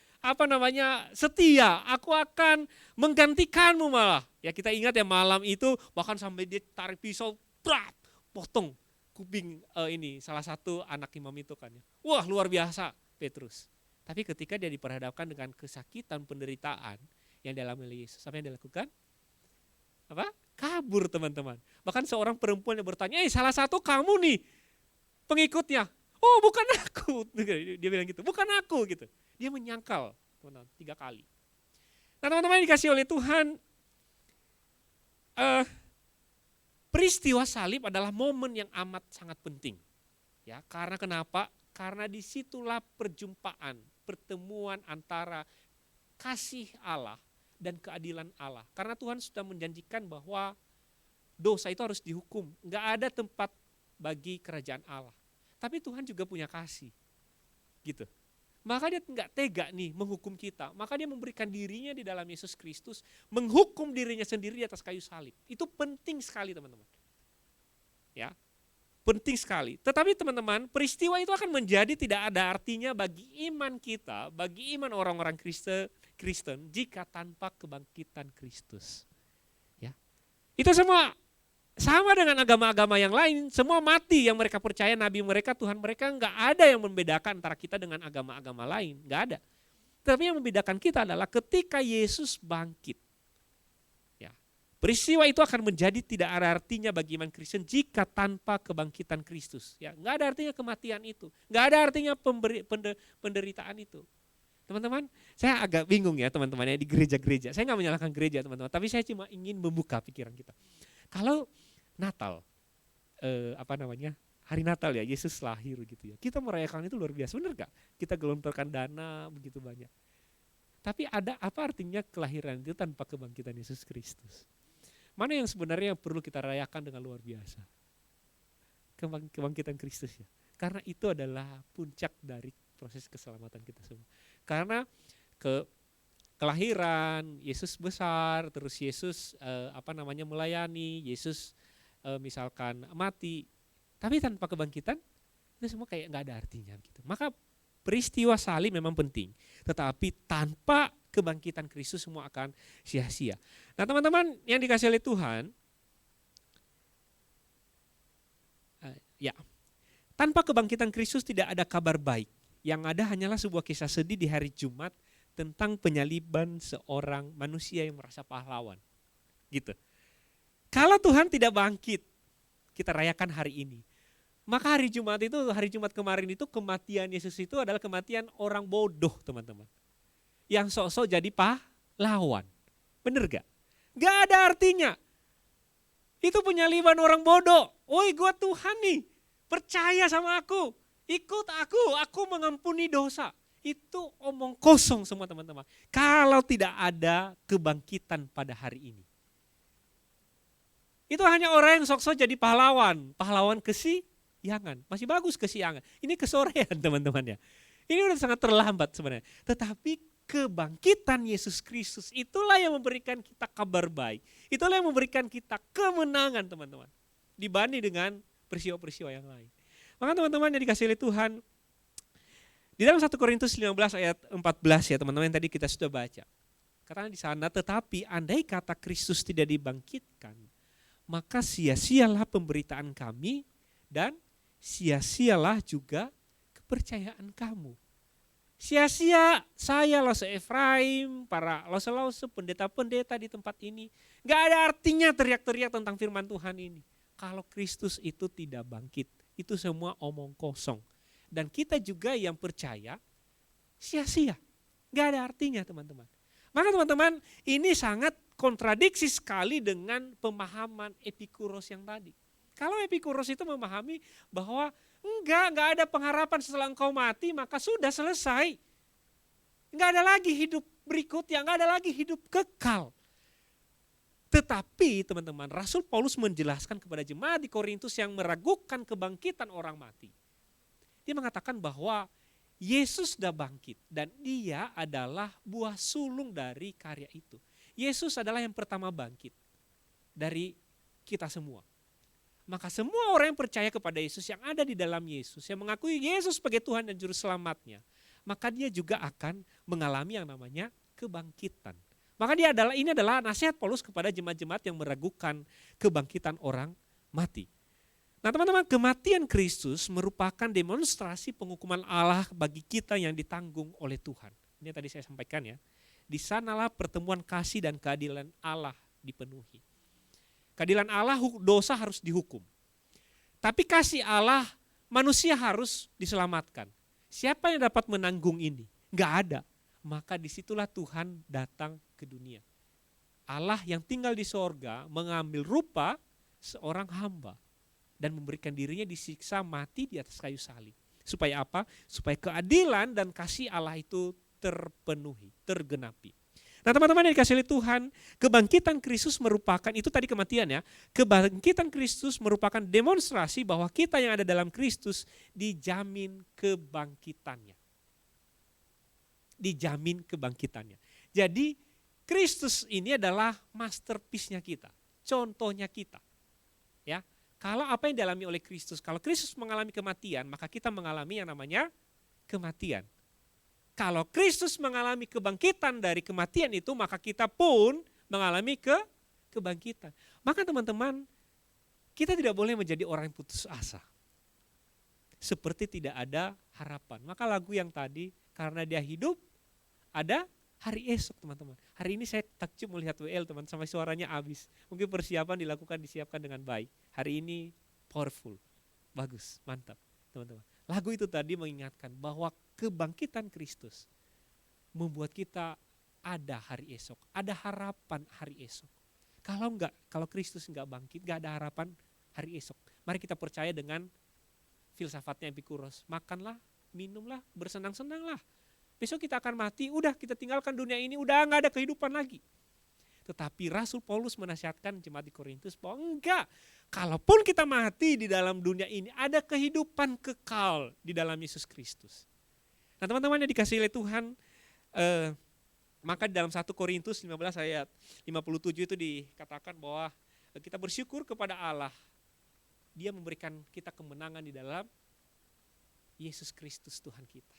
setia, aku akan menggantikanmu malah. Ya kita ingat ya malam itu bahkan sampai dia tarik pisau, potong kuping salah satu anak imam itu kan ya. Wah luar biasa Petrus. Tapi ketika dia diperhadapkan dengan kesakitan, penderitaan yang dialami oleh Yesus, apa yang dia lakukan? Kabur teman-teman. Bahkan seorang perempuan yang bertanya, salah satu kamu nih pengikutnya. Oh bukan aku, dia bilang gitu, bukan aku gitu. Dia menyangkal teman-teman 3 kali. Nah teman-teman dikasih oleh Tuhan, peristiwa salib adalah momen yang amat sangat penting. Ya, karena kenapa? Karena disitulah perjumpaan, pertemuan antara kasih Allah dan keadilan Allah. Karena Tuhan sudah menjanjikan bahwa dosa itu harus dihukum. Enggak ada tempat bagi kerajaan Allah. Tapi Tuhan juga punya kasih. Gitu. Maka dia enggak tega nih menghukum kita. Maka dia memberikan dirinya di dalam Yesus Kristus. Menghukum dirinya sendiri di atas kayu salib. Itu penting sekali teman-teman. Ya, penting sekali. Tetapi teman-teman, peristiwa itu akan menjadi tidak ada artinya bagi iman kita, bagi iman orang-orang Kristen jika tanpa kebangkitan Kristus. Ya. Itu semua sama dengan agama-agama yang lain, semua mati yang mereka percaya, nabi mereka, Tuhan mereka, enggak ada yang membedakan antara kita dengan agama-agama lain, enggak ada. Tapi yang membedakan kita adalah ketika Yesus bangkit. Ya. Peristiwa itu akan menjadi tidak ada artinya bagi iman Kristen jika tanpa kebangkitan Kristus. Ya, enggak ada artinya kematian itu, enggak ada artinya penderitaan itu. Teman-teman, saya agak bingung ya teman-teman ya di gereja-gereja. Saya enggak menyalahkan gereja teman-teman, tapi saya cuma ingin membuka pikiran kita. Kalau Natal, hari Natal ya, Yesus lahir gitu ya. Kita merayakan itu luar biasa, benar gak? Kita gelontorkan dana begitu banyak. Tapi ada apa artinya kelahiran itu tanpa kebangkitan Yesus Kristus? Mana yang sebenarnya perlu kita rayakan dengan luar biasa? Kebangkitan Kristus ya. Karena itu adalah puncak dari proses keselamatan kita semua. Karena kelahiran, Yesus besar, terus Yesus melayani, Yesus misalkan mati, tapi tanpa kebangkitan itu semua kayak nggak ada artinya gitu. Maka peristiwa salib memang penting, tetapi tanpa kebangkitan Kristus semua akan sia-sia. Nah teman-teman yang dikasih oleh Tuhan, tanpa kebangkitan Kristus tidak ada kabar baik. Yang ada hanyalah sebuah kisah sedih di hari Jumat tentang penyaliban seorang manusia yang merasa pahlawan. Gitu. Kalau Tuhan tidak bangkit, kita rayakan hari ini. Maka hari Jumat kemarin itu kematian Yesus itu adalah kematian orang bodoh teman-teman. Yang sok-sok jadi pahlawan. Bener gak? Gak ada artinya. Itu penyaliban orang bodoh. Oi gue Tuhan nih, percaya sama aku, ikut aku mengampuni dosa. Itu omong kosong semua teman-teman. Kalau tidak ada kebangkitan pada hari ini. Itu hanya orang yang sok-sok jadi pahlawan kesiangan. Masih bagus kesiangan, ini kesorean teman-teman ya. Ini udah sangat terlambat sebenarnya. Tetapi kebangkitan Yesus Kristus itulah yang memberikan kita kabar baik. Itulah yang memberikan kita kemenangan teman-teman. Dibanding dengan peristiwa-peristiwa yang lain. Maka teman-teman yang dikasihi oleh Tuhan, di dalam 1 Korintus 15 ayat 14 ya teman-teman yang tadi kita sudah baca. Karena di sana, tetapi andai kata Kristus tidak dibangkitkan, maka sia-sialah pemberitaan kami dan sia-sialah juga kepercayaan kamu. Sia-sia saya, Lose Efraim, para lose-lose, pendeta-pendeta di tempat ini. Gak ada artinya teriak-teriak tentang firman Tuhan ini. Kalau Kristus itu tidak bangkit, itu semua omong kosong. Dan kita juga yang percaya sia-sia. Gak ada artinya teman-teman. Maka teman-teman ini sangat kontradiksi sekali dengan pemahaman Epikuros yang tadi. Kalau Epikuros itu memahami bahwa enggak ada pengharapan setelah engkau mati maka sudah selesai. Enggak ada lagi hidup berikutnya, enggak ada lagi hidup kekal. Tetapi teman-teman, Rasul Paulus menjelaskan kepada jemaat di Korintus yang meragukan kebangkitan orang mati. Dia mengatakan bahwa Yesus sudah bangkit dan dia adalah buah sulung dari karya itu. Yesus adalah yang pertama bangkit dari kita semua. Maka semua orang yang percaya kepada Yesus, yang ada di dalam Yesus, yang mengakui Yesus sebagai Tuhan dan Juru Selamatnya, maka dia juga akan mengalami yang namanya kebangkitan. Maka ini adalah nasihat Paulus kepada jemaat-jemaat yang meragukan kebangkitan orang mati. Nah teman-teman, kematian Kristus merupakan demonstrasi penghukuman Allah bagi kita yang ditanggung oleh Tuhan. Ini yang tadi saya sampaikan ya. Di sanalah pertemuan kasih dan keadilan Allah dipenuhi. Keadilan Allah, dosa harus dihukum. Tapi kasih Allah, manusia harus diselamatkan. Siapa yang dapat menanggung ini? Enggak ada. Maka disitulah Tuhan datang ke dunia. Allah yang tinggal di sorga mengambil rupa seorang hamba. Dan memberikan dirinya disiksa mati di atas kayu salib. Supaya apa? Supaya keadilan dan kasih Allah itu terpenuhi, tergenapi. Nah teman-teman yang dikasihi oleh Tuhan, kebangkitan Kristus merupakan, itu tadi kematian ya, kebangkitan Kristus merupakan demonstrasi bahwa kita yang ada dalam Kristus dijamin kebangkitannya. Dijamin kebangkitannya. Jadi Kristus ini adalah masterpiece-nya kita, contohnya kita. Ya. Kalau apa yang dialami oleh Kristus, kalau Kristus mengalami kematian, maka kita mengalami yang namanya kematian. Kalau Kristus mengalami kebangkitan dari kematian itu, maka kita pun mengalami kebangkitan. Maka teman-teman, kita tidak boleh menjadi orang yang putus asa. Seperti tidak ada harapan. Maka lagu yang tadi, karena dia hidup, ada hari esok teman-teman. Hari ini saya takjub melihat WL teman, sampai suaranya habis. Mungkin persiapan disiapkan dengan baik. Hari ini powerful, bagus, mantap teman-teman. Lagu itu tadi mengingatkan bahwa kebangkitan Kristus membuat kita ada hari esok, ada harapan hari esok. Kalau Kristus enggak bangkit, enggak ada harapan hari esok. Mari kita percaya dengan filsafatnya Epikuros. Makanlah, minumlah, bersenang-senanglah. Besok kita akan mati, udah kita tinggalkan dunia ini, udah enggak ada kehidupan lagi. Tetapi Rasul Paulus menasihatkan jemaat di Korintus bahwa enggak. Kalaupun kita mati di dalam dunia ini, ada kehidupan kekal di dalam Yesus Kristus. Nah teman-teman yang dikasihi oleh Tuhan, maka di dalam 1 Korintus 15 ayat 57 itu dikatakan bahwa kita bersyukur kepada Allah. Dia memberikan kita kemenangan di dalam Yesus Kristus Tuhan kita.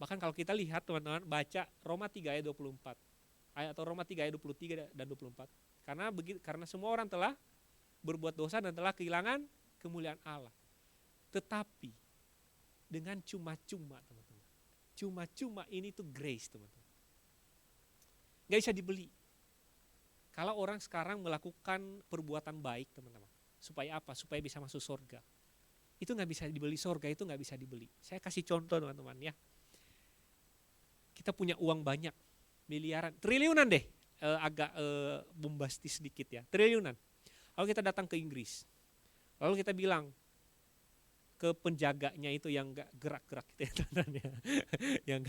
Bahkan kalau kita lihat teman-teman, baca Roma 3 ayat 24. Atau Roma 3 ayat 23 dan 24. Karena semua orang telah berbuat dosa dan telah kehilangan kemuliaan Allah. Tetapi dengan cuma-cuma teman-teman. Cuma-cuma ini tuh grace teman-teman. Gak bisa dibeli. Kalau orang sekarang melakukan perbuatan baik teman-teman. Supaya apa? Supaya bisa masuk surga. Itu gak bisa dibeli, surga itu gak bisa dibeli. Saya kasih contoh teman-teman ya. Kita punya uang banyak. Miliaran, triliunan deh, agak bombastis sedikit ya, triliunan. Kalau kita datang ke Inggris, Lalu kita bilang ke penjaganya itu yang nggak gerak-gerak gitu ya teman-teman ya.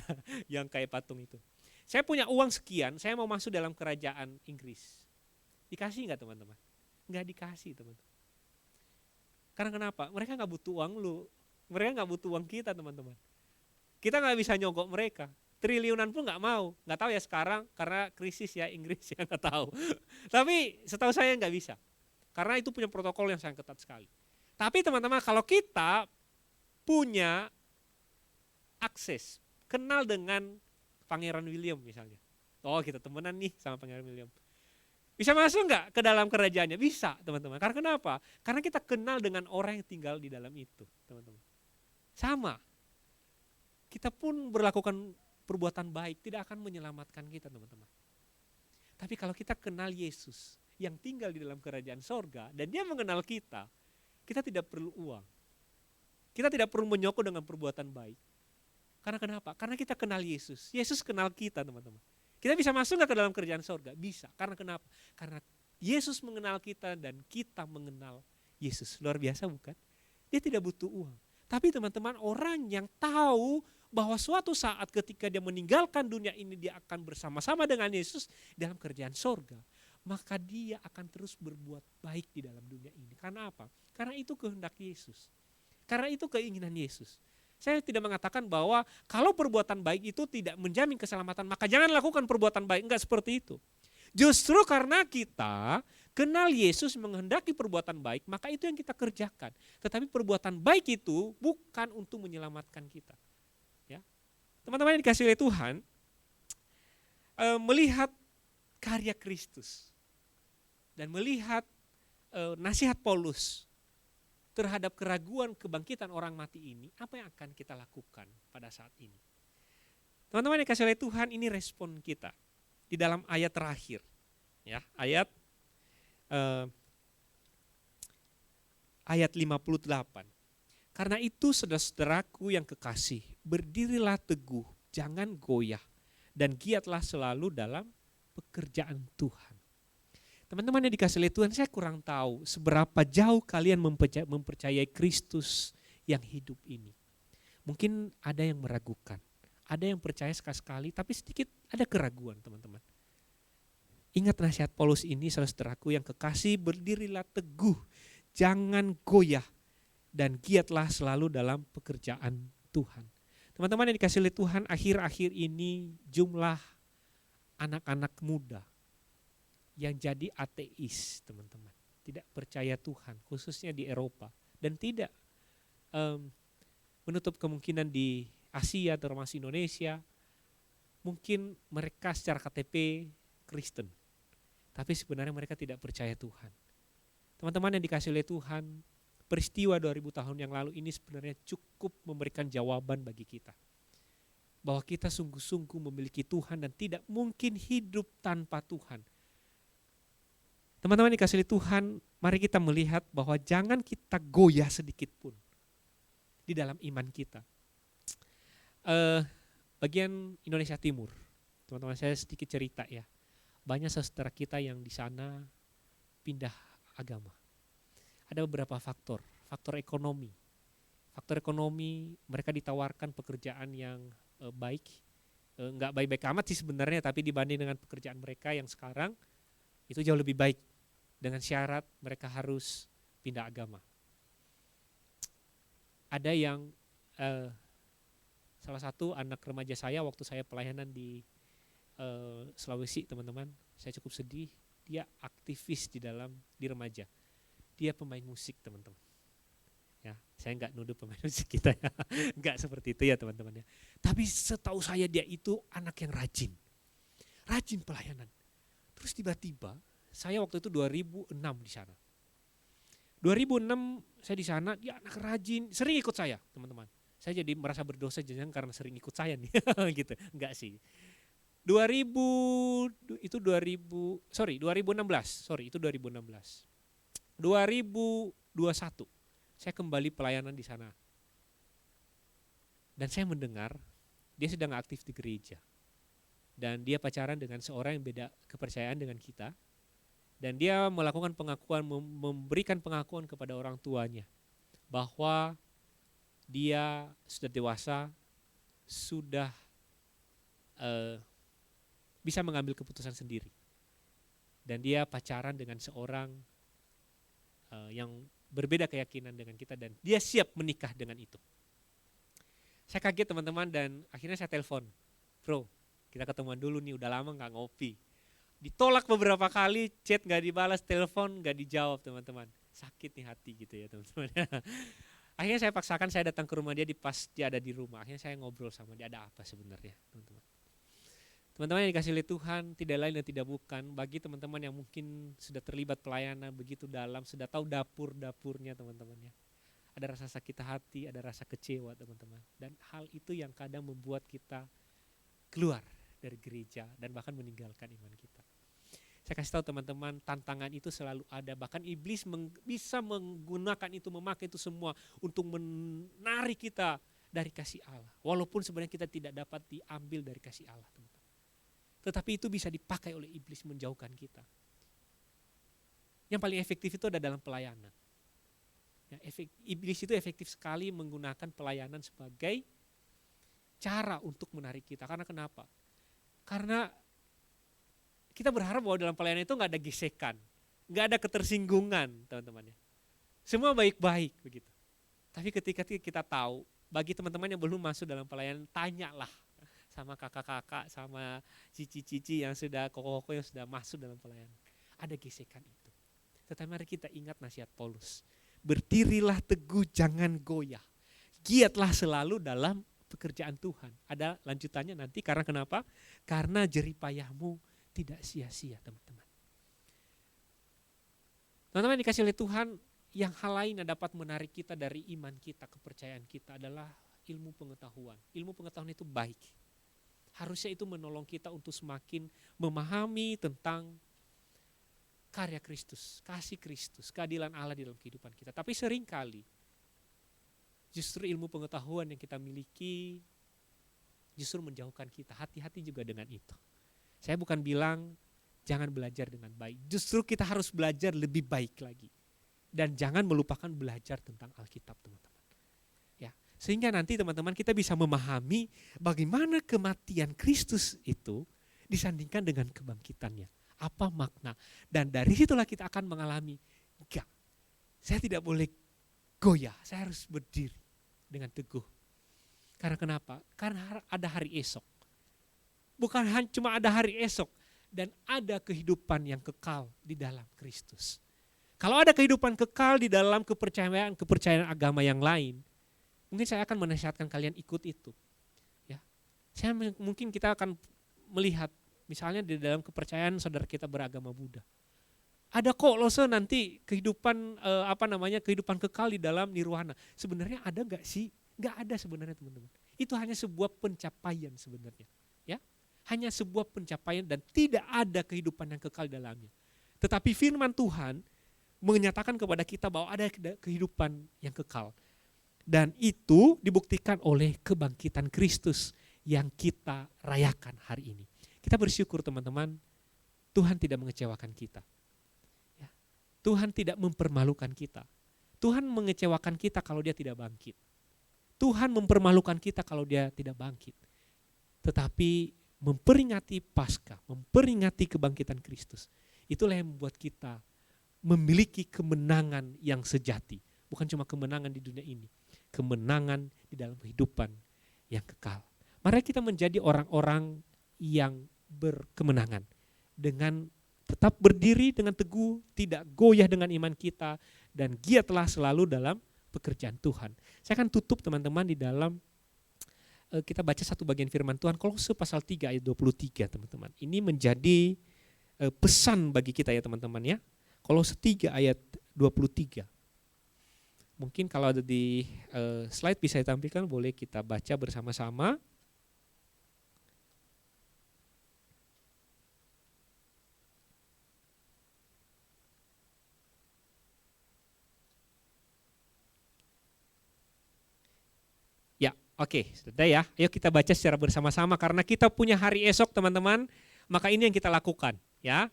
yang kayak patung itu. Saya punya uang sekian, saya mau masuk dalam kerajaan Inggris. Dikasih nggak teman-teman? Nggak dikasih teman-teman. Karena kenapa? Mereka nggak butuh uang lu, mereka nggak butuh uang kita teman-teman. Kita nggak bisa nyogok mereka. Triliunan pun nggak mau. Nggak tahu ya sekarang karena krisis ya Inggris ya nggak tahu. Tapi setahu saya nggak bisa. Karena itu punya protokol yang sangat ketat sekali. Tapi teman-teman kalau kita punya akses, kenal dengan Pangeran William misalnya. Oh kita temenan nih sama Pangeran William. Bisa masuk nggak ke dalam kerajaannya? Bisa teman-teman. Karena kenapa? Karena kita kenal dengan orang yang tinggal di dalam itu teman-teman. Sama. Kita pun berlakukan perbuatan baik tidak akan menyelamatkan kita teman-teman. Tapi kalau kita kenal Yesus yang tinggal di dalam kerajaan sorga dan dia mengenal kita tidak perlu uang. Kita tidak perlu menyokong dengan perbuatan baik. Karena kenapa? Karena kita kenal Yesus. Yesus kenal kita teman-teman. Kita bisa masuk nggak ke dalam kerajaan sorga? Bisa. Karena kenapa? Karena Yesus mengenal kita dan kita mengenal Yesus. Luar biasa bukan? Dia tidak butuh uang. Tapi teman-teman orang yang tahu bahwa suatu saat ketika dia meninggalkan dunia ini dia akan bersama-sama dengan Yesus dalam kerajaan sorga. Maka dia akan terus berbuat baik di dalam dunia ini. Karena apa? Karena itu kehendak Yesus. Karena itu keinginan Yesus. Saya tidak mengatakan bahwa kalau perbuatan baik itu tidak menjamin keselamatan, maka jangan lakukan perbuatan baik. Enggak seperti itu. Justru karena kita kenal Yesus menghendaki perbuatan baik, maka itu yang kita kerjakan. Tetapi perbuatan baik itu bukan untuk menyelamatkan kita. Ya, teman-teman yang dikasihi oleh Tuhan, melihat karya Kristus dan melihat nasihat Paulus terhadap keraguan kebangkitan orang mati ini, apa yang akan kita lakukan pada saat ini? Teman-teman yang dikasihi oleh Tuhan, ini respon kita di dalam ayat terakhir, ya, ayat 58. Karena itu saudara-saudaraku yang kekasih, berdirilah teguh, jangan goyah, dan giatlah selalu dalam pekerjaan Tuhan. Teman-teman yang dikasihi oleh Tuhan, saya kurang tahu seberapa jauh kalian mempercayai Kristus yang hidup ini. Mungkin ada yang meragukan, ada yang percaya sekali-sekali, tapi sedikit ada keraguan teman-teman. Ingat nasihat Paulus ini, saudaraku yang kekasih, berdirilah teguh, jangan goyah, dan giatlah selalu dalam pekerjaan Tuhan. Teman-teman yang dikasihi oleh Tuhan, akhir-akhir ini jumlah anak-anak muda yang jadi ateis teman-teman, tidak percaya Tuhan khususnya di Eropa dan tidak menutup kemungkinan di Asia termasuk Indonesia, mungkin mereka secara KTP Kristen tapi sebenarnya mereka tidak percaya Tuhan. Teman-teman yang dikasihi oleh Tuhan, peristiwa 2000 tahun yang lalu ini sebenarnya cukup memberikan jawaban bagi kita bahwa kita sungguh-sungguh memiliki Tuhan dan tidak mungkin hidup tanpa Tuhan. Teman-teman dikasihi Tuhan, mari kita melihat bahwa jangan kita goyah sedikit pun di dalam iman kita. Bagian Indonesia Timur, teman-teman saya sedikit cerita ya. Banyak saudara kita yang di sana pindah agama. Ada beberapa faktor, faktor ekonomi. Faktor ekonomi, mereka ditawarkan pekerjaan yang baik, enggak baik-baik amat sih sebenarnya, tapi dibanding dengan pekerjaan mereka yang sekarang, itu jauh lebih baik. Dengan syarat mereka harus pindah agama. Ada yang salah satu anak remaja saya waktu saya pelayanan di Sulawesi teman-teman, saya cukup sedih. Dia aktivis di remaja. Dia pemain musik teman-teman. Ya, saya nggak nuduh pemain musik kita ya, nggak seperti itu ya teman-teman ya. Tapi setahu saya dia itu anak yang rajin pelayanan. Terus tiba-tiba saya waktu itu 2006 di sana. 2006 saya di sana, dia anak rajin, sering ikut saya, teman-teman. Saya jadi merasa berdosa jangan karena sering ikut saya nih, gitu. Enggak sih. 2016. Sorry, itu 2016. 2021 saya kembali pelayanan di sana. Dan saya mendengar dia sedang aktif di gereja. Dan dia pacaran dengan seorang yang beda kepercayaan dengan kita. Dan dia melakukan pengakuan, memberikan pengakuan kepada orang tuanya bahwa dia sudah dewasa, sudah bisa mengambil keputusan sendiri. Dan dia pacaran dengan seorang yang berbeda keyakinan dengan kita dan dia siap menikah dengan itu. Saya kaget teman-teman dan akhirnya saya telepon, bro kita ketemuan dulu nih, udah lama gak ngopi. Ditolak beberapa kali, chat gak dibalas, telepon gak dijawab teman-teman. Sakit nih hati gitu ya teman-teman. Akhirnya saya paksakan saya datang ke rumah dia pas dia ada di rumah. Akhirnya saya ngobrol sama dia, ada apa sebenarnya teman-teman. Teman-teman yang dikasih oleh Tuhan, tidak lain dan tidak bukan. Bagi teman-teman yang mungkin sudah terlibat pelayanan begitu dalam, sudah tahu dapur-dapurnya teman-temannya. Ada rasa sakit hati, ada rasa kecewa teman-teman. Dan hal itu yang kadang membuat kita keluar dari gereja dan bahkan meninggalkan iman kita. Saya kasih tahu teman-teman, tantangan itu selalu ada. Bahkan iblis bisa menggunakan itu, memakai itu semua untuk menarik kita dari kasih Allah. Walaupun sebenarnya kita tidak dapat diambil dari kasih Allah, teman-teman. Tetapi itu bisa dipakai oleh iblis menjauhkan kita. Yang paling efektif itu ada dalam pelayanan. Ya, iblis itu efektif sekali menggunakan pelayanan sebagai cara untuk menarik kita. Karena kenapa? Karena kita berharap bahwa dalam pelayanan itu nggak ada gesekan, nggak ada ketersinggungan, teman-teman. Semua baik-baik begitu. Tapi ketika kita tahu, bagi teman-teman yang belum masuk dalam pelayanan, tanyalah sama kakak-kakak, sama cici-cici yang sudah koko-koko yang sudah masuk dalam pelayanan. Ada gesekan itu. Tetapi mari kita ingat nasihat Paulus. Berdirilah teguh, jangan goyah. Giatlah selalu dalam pekerjaan Tuhan. Ada lanjutannya nanti, karena kenapa? Karena jeripayahmu tidak sia-sia, teman-teman. Teman-teman dikasih oleh Tuhan, yang hal lain yang dapat menarik kita dari iman kita, kepercayaan kita adalah ilmu pengetahuan. Ilmu pengetahuan itu baik. Harusnya itu menolong kita untuk semakin memahami tentang karya Kristus, kasih Kristus, keadilan Allah di dalam kehidupan kita. Tapi seringkali justru ilmu pengetahuan yang kita miliki justru menjauhkan kita. Hati-hati juga dengan itu. Saya bukan bilang jangan belajar dengan baik. Justru kita harus belajar lebih baik lagi. Dan jangan melupakan belajar tentang Alkitab, teman-teman. Ya, sehingga nanti teman-teman kita bisa memahami bagaimana kematian Kristus itu disandingkan dengan kebangkitannya. Apa makna? Dan dari situlah kita akan mengalami, enggak, saya tidak boleh goyah, saya harus berdiri dengan teguh. Karena kenapa? Karena ada hari esok. Bukan cuma ada hari esok, dan ada kehidupan yang kekal di dalam Kristus. Kalau ada kehidupan kekal di dalam kepercayaan agama yang lain, mungkin saya akan menasihatkan kalian ikut itu. Ya, mungkin kita akan melihat, misalnya di dalam kepercayaan saudara kita beragama Buddha. Ada kok loh nanti kehidupan kehidupan kekal di dalam nirwana. Sebenarnya ada nggak sih? Nggak ada sebenarnya, teman-teman. Itu hanya sebuah pencapaian sebenarnya. Ya, hanya sebuah pencapaian dan tidak ada kehidupan yang kekal dalamnya. Tetapi firman Tuhan menyatakan kepada kita bahwa ada kehidupan yang kekal. Dan itu dibuktikan oleh kebangkitan Kristus yang kita rayakan hari ini. Kita bersyukur teman-teman, Tuhan tidak mengecewakan kita. Ya, Tuhan tidak mempermalukan kita. Tuhan mengecewakan kita kalau dia tidak bangkit. Tuhan mempermalukan kita kalau dia tidak bangkit. Tetapi memperingati Paskah, memperingati kebangkitan Kristus, itulah yang membuat kita memiliki kemenangan yang sejati. Bukan cuma kemenangan di dunia ini, kemenangan di dalam kehidupan yang kekal. Mari kita menjadi orang-orang yang berkemenangan dengan tetap berdiri dengan teguh, tidak goyah dengan iman kita, dan giatlah selalu dalam pekerjaan Tuhan. Saya akan tutup teman-teman di dalam kita baca satu bagian firman Tuhan, Kolose pasal 3 ayat 23 teman-teman. Ini menjadi pesan bagi kita ya teman-teman ya. Kolose 3 ayat 23. Mungkin kalau ada di slide bisa ditampilkan, boleh kita baca bersama-sama. Oke, sudah ya. Ayo kita baca secara bersama-sama karena kita punya hari esok teman-teman. Maka ini yang kita lakukan, ya.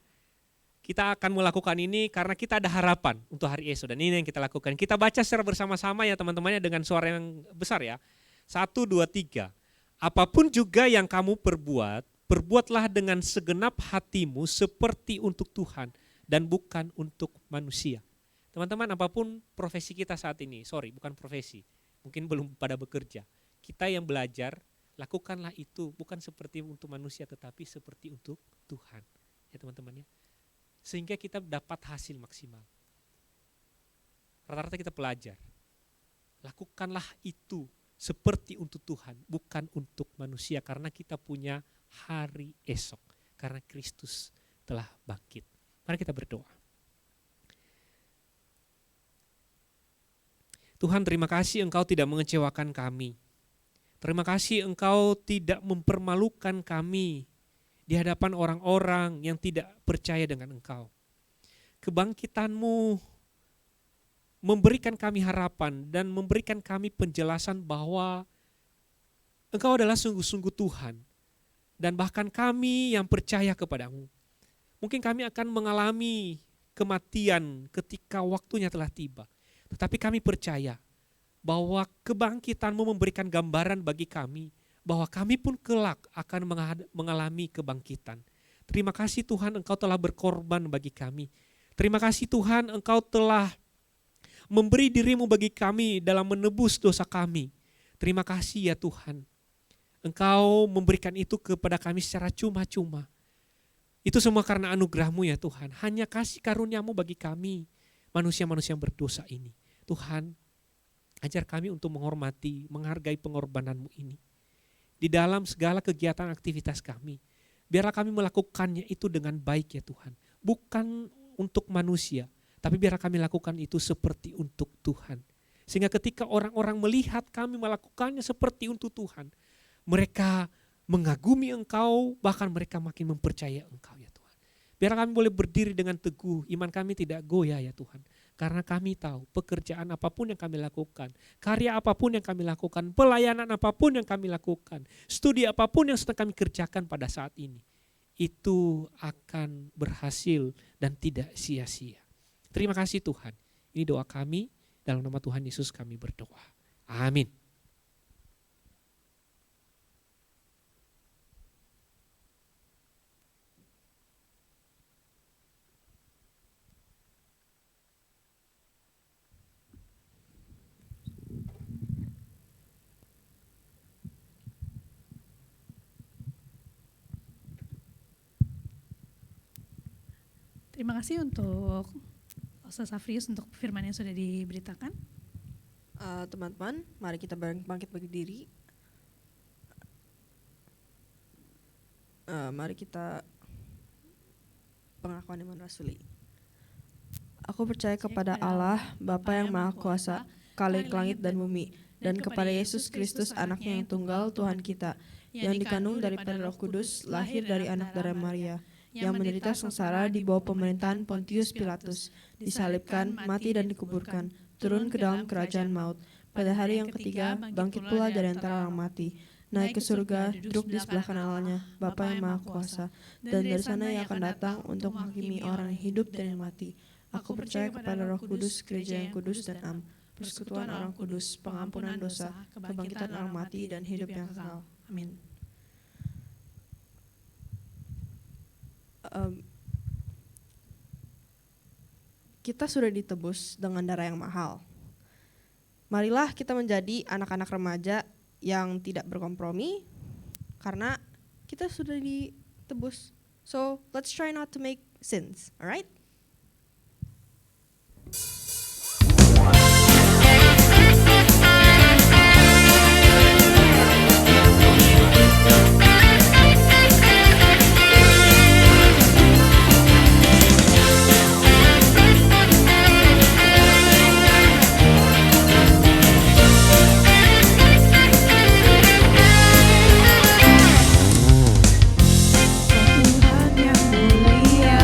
Kita akan melakukan ini karena kita ada harapan untuk hari esok. Dan ini yang kita lakukan. Kita baca secara bersama-sama ya teman-temannya dengan suara yang besar ya. 1, 2, 3. Apapun juga yang kamu perbuat, perbuatlah dengan segenap hatimu seperti untuk Tuhan dan bukan untuk manusia. Teman-teman, apapun profesi kita saat ini, bukan profesi, mungkin belum pada bekerja. Kita yang belajar, lakukanlah itu bukan seperti untuk manusia tetapi seperti untuk Tuhan. Ya teman-teman ya. Sehingga kita dapat hasil maksimal. Rata-rata kita pelajar. Lakukanlah itu seperti untuk Tuhan, bukan untuk manusia. Karena kita punya hari esok. Karena Kristus telah bangkit. Mari kita berdoa. Tuhan, terima kasih Engkau tidak mengecewakan kami. Terima kasih Engkau tidak mempermalukan kami di hadapan orang-orang yang tidak percaya dengan Engkau. Kebangkitan-Mu memberikan kami harapan dan memberikan kami penjelasan bahwa Engkau adalah sungguh-sungguh Tuhan. Dan bahkan kami yang percaya kepadamu. Mungkin kami akan mengalami kematian ketika waktunya telah tiba. Tetapi kami percaya bahwa kebangkitan-Mu memberikan gambaran bagi kami bahwa kami pun kelak akan mengalami kebangkitan. Terima kasih Tuhan Engkau telah berkorban bagi kami. Terima kasih Tuhan Engkau telah memberi diri-Mu bagi kami dalam menebus dosa kami. Terima kasih ya Tuhan. Engkau memberikan itu kepada kami secara cuma-cuma. Itu semua karena anugerah-Mu ya Tuhan. Hanya kasih karunia-Mu bagi kami, manusia-manusia yang berdosa ini. Tuhan, ajar kami untuk menghormati, menghargai pengorbanan-Mu ini. Di dalam segala kegiatan aktivitas kami. Biarlah kami melakukannya itu dengan baik ya Tuhan. Bukan untuk manusia, tapi biarlah kami lakukan itu seperti untuk Tuhan. Sehingga ketika orang-orang melihat kami melakukannya seperti untuk Tuhan, mereka mengagumi Engkau, bahkan mereka makin mempercayai Engkau ya Tuhan. Biarlah kami boleh berdiri dengan teguh, iman kami tidak goyah ya Tuhan. Karena kami tahu pekerjaan apapun yang kami lakukan, karya apapun yang kami lakukan, pelayanan apapun yang kami lakukan, studi apapun yang sedang kami kerjakan pada saat ini, itu akan berhasil dan tidak sia-sia. Terima kasih Tuhan. Ini doa kami, dalam nama Tuhan Yesus kami berdoa. Amin. Terima kasih untuk Ustaz Safrius untuk firman yang sudah diberitakan. Teman-teman, mari kita bangkit berdiri. Mari kita pengakuan iman rasuli. Aku percaya kepada Allah, Bapa yang Maha Kuasa, Khalik langit dan bumi, dan kepada Yesus Kristus, Anaknya yang tunggal, Tuhan kita, yang dikandung daripada Roh Kudus, lahir dari anak darah Maria, yang menderita sengsara di bawah pemerintahan Pontius Pilatus, disalibkan, mati dan dikuburkan, turun ke dalam kerajaan maut. Pada hari yang ketiga, bangkit pula dari antara orang mati, naik ke surga, duduk di sebelah kanan Allah-Nya, Bapa yang Maha Kuasa, dan dari sana Ia akan datang untuk menghakimi orang yang hidup dan yang mati. Aku percaya kepada Roh Kudus, gereja yang kudus dan am, persekutuan orang kudus, pengampunan dosa, kebangkitan orang mati dan hidup yang kekal. Amin. Kita sudah ditebus dengan darah yang mahal. Marilah kita menjadi anak-anak remaja yang tidak berkompromi karena kita sudah ditebus. So let's try not to make sins, alright? Tuhan yang mulia,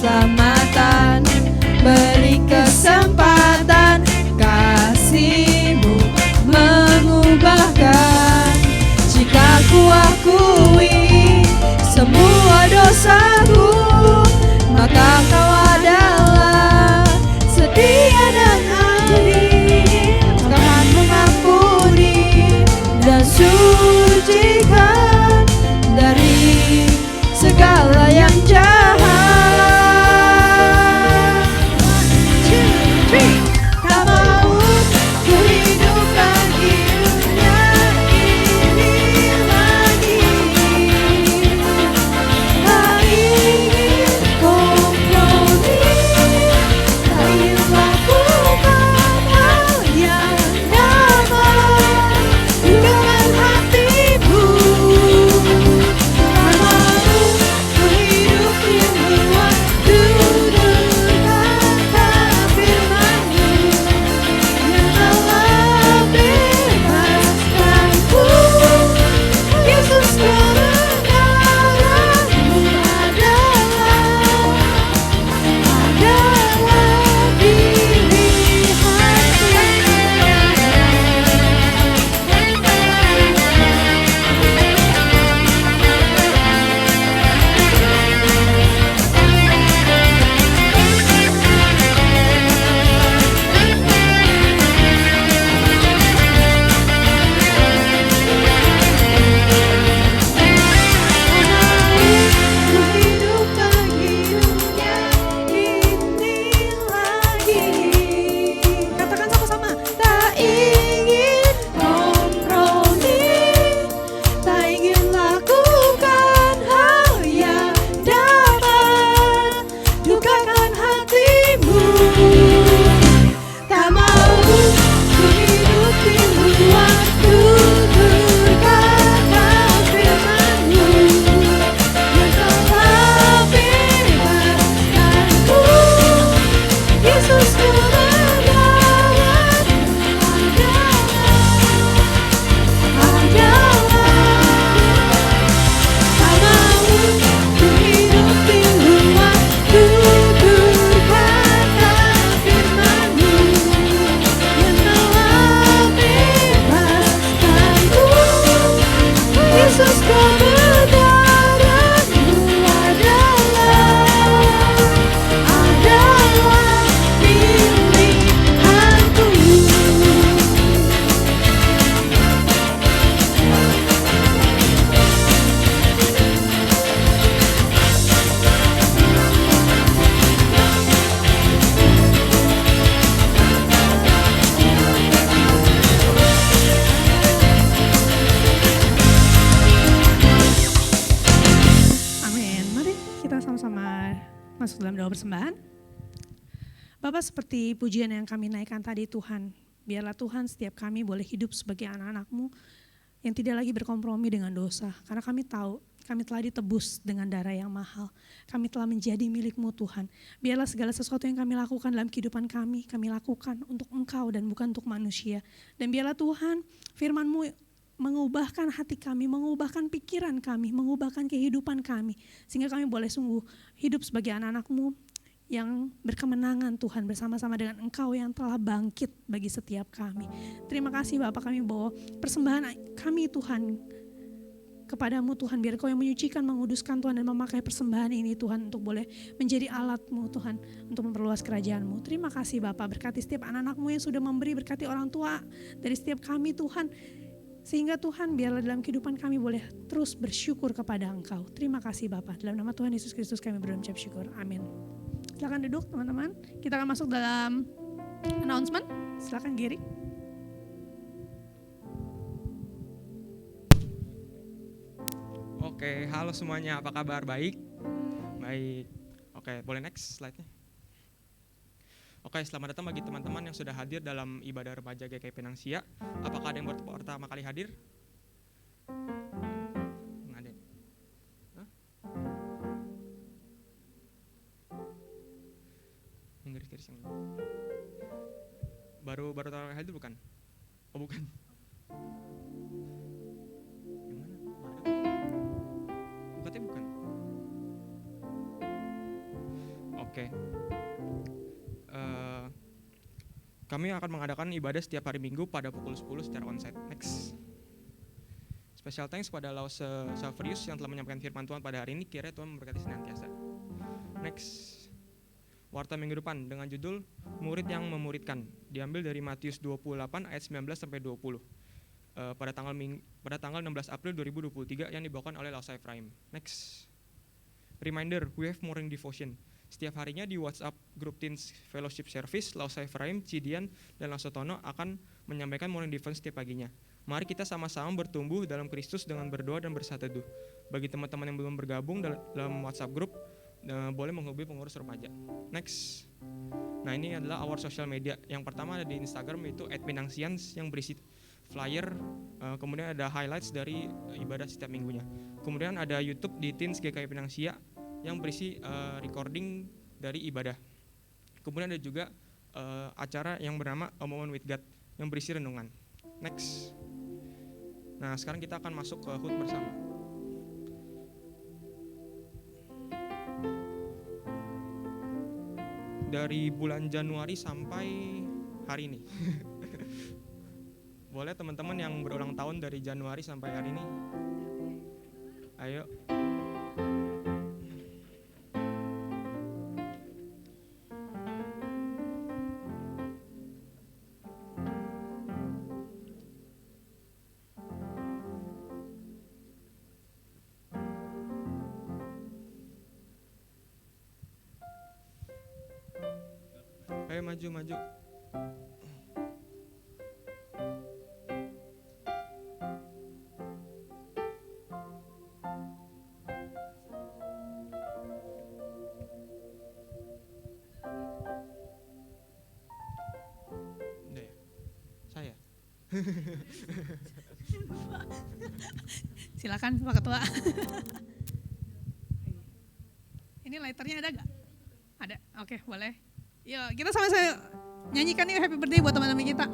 keselamatan. Beri kesempatan, kasih-Mu mengubahkan. Jika ku akui semua dosaku, maka Kau adalah setia dan adil. Akan mengampuni dan sucikan dari segala yang jahat. Tak mau ku hidup lagi dunia ini lagi. Tak ingin kompromi, tak ingin lakukan hal yang damai dengan hatimu. Tak mau ku hidup di luar tutur kata firman-Mu yang telah bebaskanku. Yesus, kebenaran-Mu adalah hidup lagi dunia ini lagi. Katakan sama-sama. Tak ingin kompromi, tak ingin lakukan hal yang dapat dukakan hatimu. Tak mau ku hidup di luar tutur kata firman-Mu yang telah bebaskanku. Yesus, kebenaran-Mu adalah. Tak mau ku hidup di luar tutur kata firman-Mu yang telah bebaskanku. Yesus, kebenaran-Mu adalah pilihanku. Amin. Mari kita sama-sama masuk dalam doa persembahan. Bapak, seperti pujian yang kami naikkan tadi Tuhan, biarlah Tuhan setiap kami boleh hidup sebagai anak-anak-Mu yang tidak lagi berkompromi dengan dosa. Karena kami tahu kami telah ditebus dengan darah yang mahal. Kami telah menjadi milik-Mu Tuhan. Biarlah segala sesuatu yang kami lakukan dalam kehidupan kami lakukan untuk Engkau dan bukan untuk manusia. Dan biarlah Tuhan firman-Mu mengubahkan hati kami, mengubahkan pikiran kami, mengubahkan kehidupan kami. Sehingga kami boleh sungguh hidup sebagai anak-anak-Mu yang berkemenangan Tuhan bersama-sama dengan Engkau yang telah bangkit bagi setiap kami. Terima kasih Bapak, kami bawa persembahan kami Tuhan kepadamu Tuhan. Biar Kau yang menyucikan, menguduskan Tuhan dan memakai persembahan ini Tuhan untuk boleh menjadi alat-Mu Tuhan untuk memperluas kerajaan-Mu. Terima kasih Bapak, berkati setiap anak-anak-Mu yang sudah memberi, berkati orang tua dari setiap kami Tuhan. Sehingga Tuhan biarlah dalam kehidupan kami boleh terus bersyukur kepada Engkau. Terima kasih Bapak, dalam nama Tuhan Yesus Kristus kami berucap syukur. Amin. Silakan duduk teman-teman. Kita akan masuk dalam announcement. Silakan Giri. Oke, halo semuanya, apa kabar? Baik? Baik. Oke, boleh next slide-nya. Oke, selamat datang bagi teman-teman yang sudah hadir dalam ibadah remaja GKI Pinang Sia. Apakah ada yang baru pertama kali hadir? Nggak ada. Hah? Yang garis-garis yang baru pertama kali hadir bukan? Oh bukan. Yang mana? Ada. Katanya bukan. Oke. Kami akan mengadakan ibadah setiap hari Minggu pada pukul 10 secara onsite. Next. Special thanks pada Lause Saverius yang telah menyampaikan firman Tuhan pada hari ini. Kiranya Tuhan memberkati senantiasa. Next. Warta minggu depan dengan judul Murid yang Memuridkan. Diambil dari Matius 28 ayat 19 sampai 20. Pada tanggal 16 April 2023 yang dibawakan oleh Lause Ephraim. Next. Reminder, we have morning devotion. Setiap harinya di WhatsApp Group Teens Fellowship Service, Lause Ephraim, Cidian, dan Lasotono akan menyampaikan morning devotion setiap paginya. Mari kita sama-sama bertumbuh dalam Kristus dengan berdoa dan bersatu teduh. Bagi teman-teman yang belum bergabung dalam WhatsApp Group, boleh menghubungi pengurus remaja. Next. Nah, ini adalah our social media. Yang pertama ada di Instagram, yaitu @pinangsians yang berisi flyer, kemudian ada highlights dari ibadah setiap minggunya. Kemudian ada YouTube di Teens GKI Pinangsia yang berisi recording dari ibadah. Kemudian ada juga acara yang bernama A Moment with God yang berisi renungan. Next. Nah, sekarang kita akan masuk ke HUT bersama. Dari bulan Januari sampai hari ini. Boleh teman-teman yang berulang tahun dari Januari sampai hari ini? Ayo. Ayo maju. Udah ya? Saya? Silakan Pak Ketua. Ini lighternya ada gak? Ada, oke boleh. Yuk kita sama-sama nyanyikan yuk happy birthday buat teman-teman kita.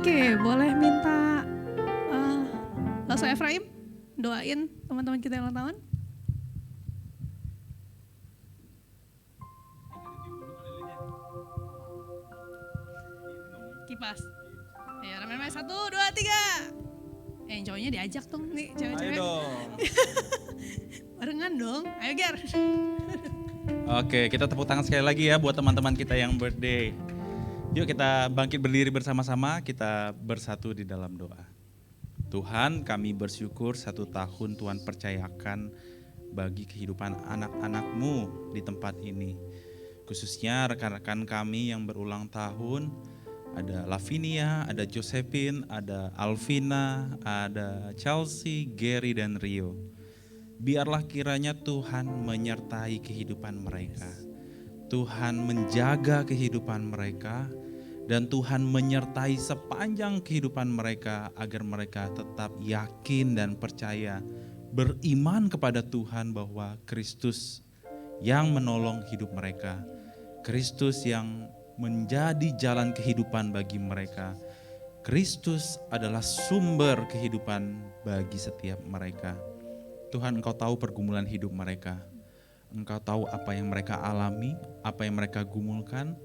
Oke, boleh minta Lause Ephraim doain teman-teman kita yang ulang tahun. Kipas. Ya, ramai-ramai 1, 2, 3. Yang cowoknya diajak dong nih, cewek-cewek. Ayo dong. Barengan dong, ayo Ger. Oke, kita tepuk tangan sekali lagi ya buat teman-teman kita yang birthday. Yuk kita bangkit berdiri bersama-sama, kita bersatu di dalam doa. Tuhan, kami bersyukur 1 tahun Tuhan percayakan bagi kehidupan anak-anak-Mu di tempat ini. Khususnya rekan-rekan kami yang berulang tahun, ada Lavinia, ada Josephine, ada Alvina, ada Chelsea, Gary, dan Rio. Biarlah kiranya Tuhan menyertai kehidupan mereka. Tuhan menjaga kehidupan mereka, dan Tuhan menyertai sepanjang kehidupan mereka agar mereka tetap yakin dan percaya, beriman kepada Tuhan bahwa Kristus yang menolong hidup mereka, Kristus yang menjadi jalan kehidupan bagi mereka, Kristus adalah sumber kehidupan bagi setiap mereka. Tuhan, Engkau tahu pergumulan hidup mereka. Engkau tahu apa yang mereka alami, apa yang mereka gumulkan,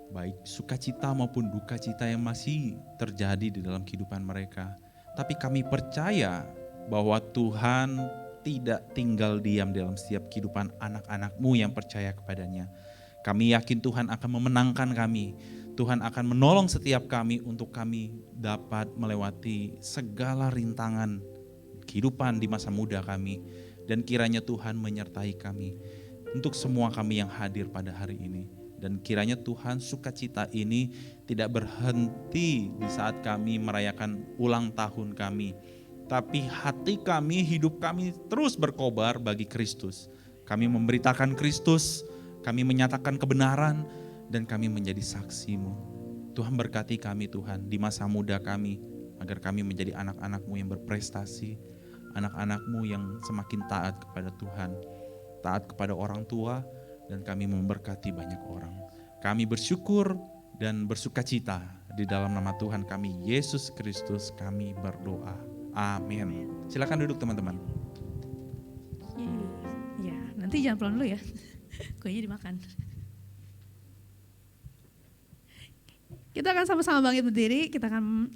baik sukacita maupun duka cita yang masih terjadi di dalam kehidupan mereka. Tapi kami percaya bahwa Tuhan tidak tinggal diam dalam setiap kehidupan anak-anak-Mu yang percaya kepadanya. Kami yakin Tuhan akan memenangkan kami. Tuhan akan menolong setiap kami untuk kami dapat melewati segala rintangan kehidupan di masa muda kami. Dan kiranya Tuhan menyertai kami untuk semua kami yang hadir pada hari ini. Dan kiranya Tuhan sukacita ini tidak berhenti di saat kami merayakan ulang tahun kami. Tapi hati kami, hidup kami terus berkobar bagi Kristus. Kami memberitakan Kristus, kami menyatakan kebenaran, dan kami menjadi saksi-Mu. Tuhan berkati kami Tuhan di masa muda kami, agar kami menjadi anak-anak-Mu yang berprestasi, anak-anak-Mu yang semakin taat kepada Tuhan, taat kepada orang tua, dan kami memberkati banyak orang. Kami bersyukur dan bersukacita di dalam nama Tuhan kami, Yesus Kristus, kami berdoa. Amin. Silakan duduk teman-teman. Ya, nanti jangan pulang dulu ya. Kuenya dimakan. Kita akan sama-sama bangkit berdiri, kita akan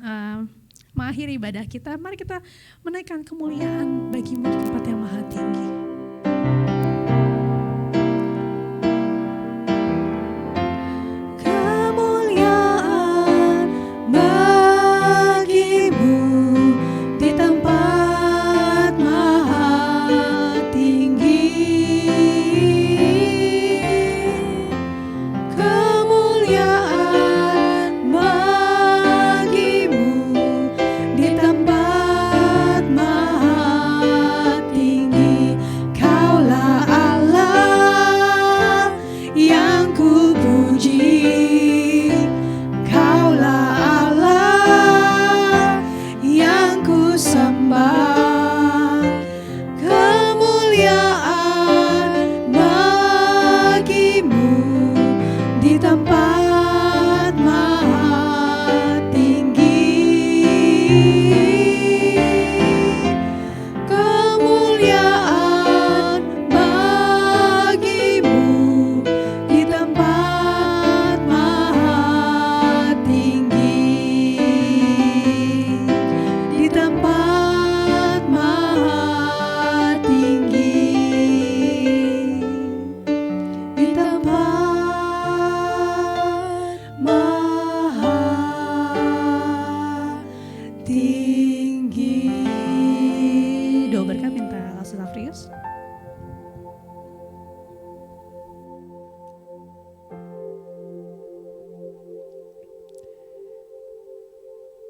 mengakhiri ibadah kita. Mari kita menaikkan kemuliaan bagi-Mu di tempat yang maha tinggi. Kemuliaan bagi-Mu di tempat maha tinggi. Kemuliaan bagi-Mu di tempat maha tinggi. Kaulah Allah yang ku puji, Kaulah Allah yang ku sembah. Kemuliaan bagi-Mu di tempat maha tinggi. Kemuliaan bagi-Mu di tempat maha tinggi. Di tempat maha tinggi. Di tempat maha tinggi. Doa berkat minta Laksana Afrius.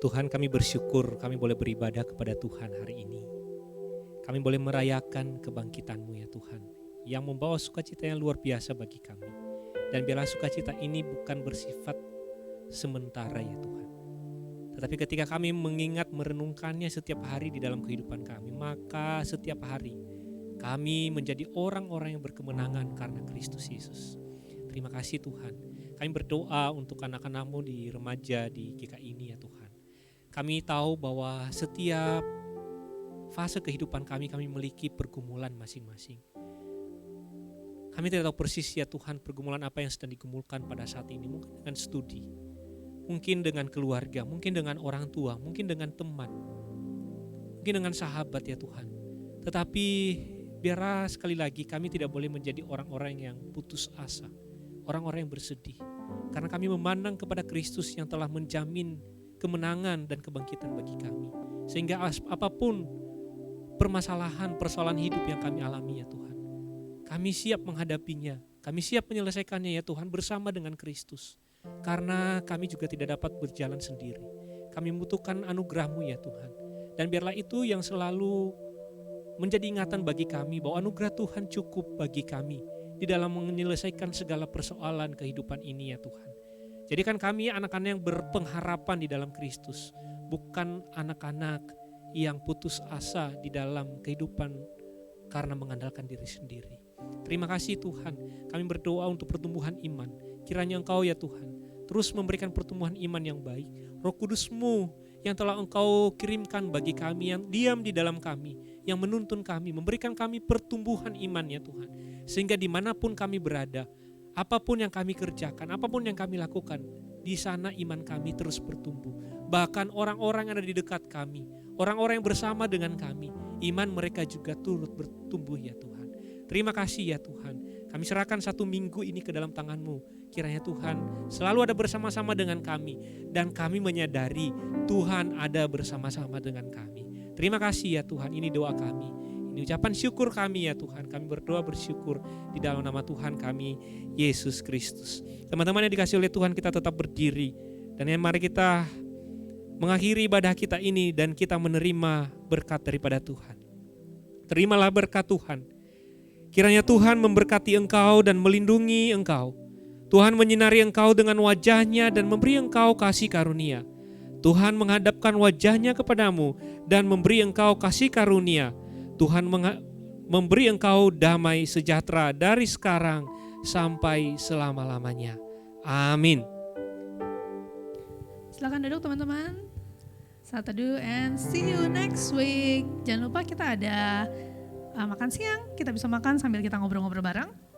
Tuhan, kami bersyukur kami boleh beribadah kepada Tuhan hari ini. Kami boleh merayakan kebangkitan-Mu ya Tuhan, yang membawa sukacita yang luar biasa bagi kami. Dan biarlah sukacita ini bukan bersifat sementara ya Tuhan. Tetapi ketika kami mengingat merenungkannya setiap hari di dalam kehidupan kami, maka setiap hari kami menjadi orang-orang yang berkemenangan karena Kristus Yesus. Terima kasih Tuhan. Kami berdoa untuk anak-anak-Mu di remaja di GKI ini ya Tuhan. Kami tahu bahwa setiap fase kehidupan kami memiliki pergumulan masing-masing. Kami tidak tahu persis ya Tuhan pergumulan apa yang sedang digumulkan pada saat ini. Mungkin dengan studi, mungkin dengan keluarga, mungkin dengan orang tua, mungkin dengan teman, mungkin dengan sahabat ya Tuhan. Tetapi biarlah sekali lagi kami tidak boleh menjadi orang-orang yang putus asa, orang-orang yang bersedih. Karena kami memandang kepada Kristus yang telah menjamin kemenangan dan kebangkitan bagi kami. Sehingga apapun permasalahan, persoalan hidup yang kami alami ya Tuhan, kami siap menghadapinya, kami siap menyelesaikannya ya Tuhan bersama dengan Kristus. Karena kami juga tidak dapat berjalan sendiri. Kami membutuhkan anugerah-Mu ya Tuhan. Dan biarlah itu yang selalu menjadi ingatan bagi kami bahwa anugerah Tuhan cukup bagi kami di dalam menyelesaikan segala persoalan kehidupan ini ya Tuhan. Jadikan kami anak-anak yang berpengharapan di dalam Kristus, bukan anak-anak yang putus asa di dalam kehidupan karena mengandalkan diri sendiri. Terima kasih Tuhan, kami berdoa untuk pertumbuhan iman. Kiranya Engkau ya Tuhan, terus memberikan pertumbuhan iman yang baik. Roh Kudus-Mu yang telah Engkau kirimkan bagi kami, yang diam di dalam kami, yang menuntun kami, memberikan kami pertumbuhan iman ya Tuhan. Sehingga dimanapun kami berada, apapun yang kami kerjakan, apapun yang kami lakukan, di sana iman kami terus bertumbuh. Bahkan orang-orang yang ada di dekat kami, orang-orang yang bersama dengan kami, iman mereka juga turut bertumbuh ya Tuhan. Terima kasih ya Tuhan. Kami serahkan satu minggu ini ke dalam tangan-Mu. kiranya Tuhan selalu ada bersama-sama dengan kami. Dan kami menyadari Tuhan ada bersama-sama dengan kami. Terima kasih ya Tuhan, ini doa kami. Ini ucapan syukur kami ya Tuhan. Kami berdoa bersyukur di dalam nama Tuhan kami, Yesus Kristus. Teman-teman yang dikasih oleh Tuhan, kita tetap berdiri. Dan mari kita mengakhiri ibadah kita ini dan kita menerima berkat daripada Tuhan. Terimalah berkat Tuhan. Kiranya Tuhan memberkati engkau dan melindungi engkau. Tuhan menyinari engkau dengan wajahnya dan memberi engkau kasih karunia. Tuhan menghadapkan wajahnya kepadamu dan memberi engkau kasih karunia. Tuhan memberi engkau damai sejahtera dari sekarang sampai selama-lamanya. Amin. Silakan duduk teman-teman. Saat teduh and see you next week. Jangan lupa kita ada makan siang. Kita bisa makan sambil kita ngobrol-ngobrol bareng.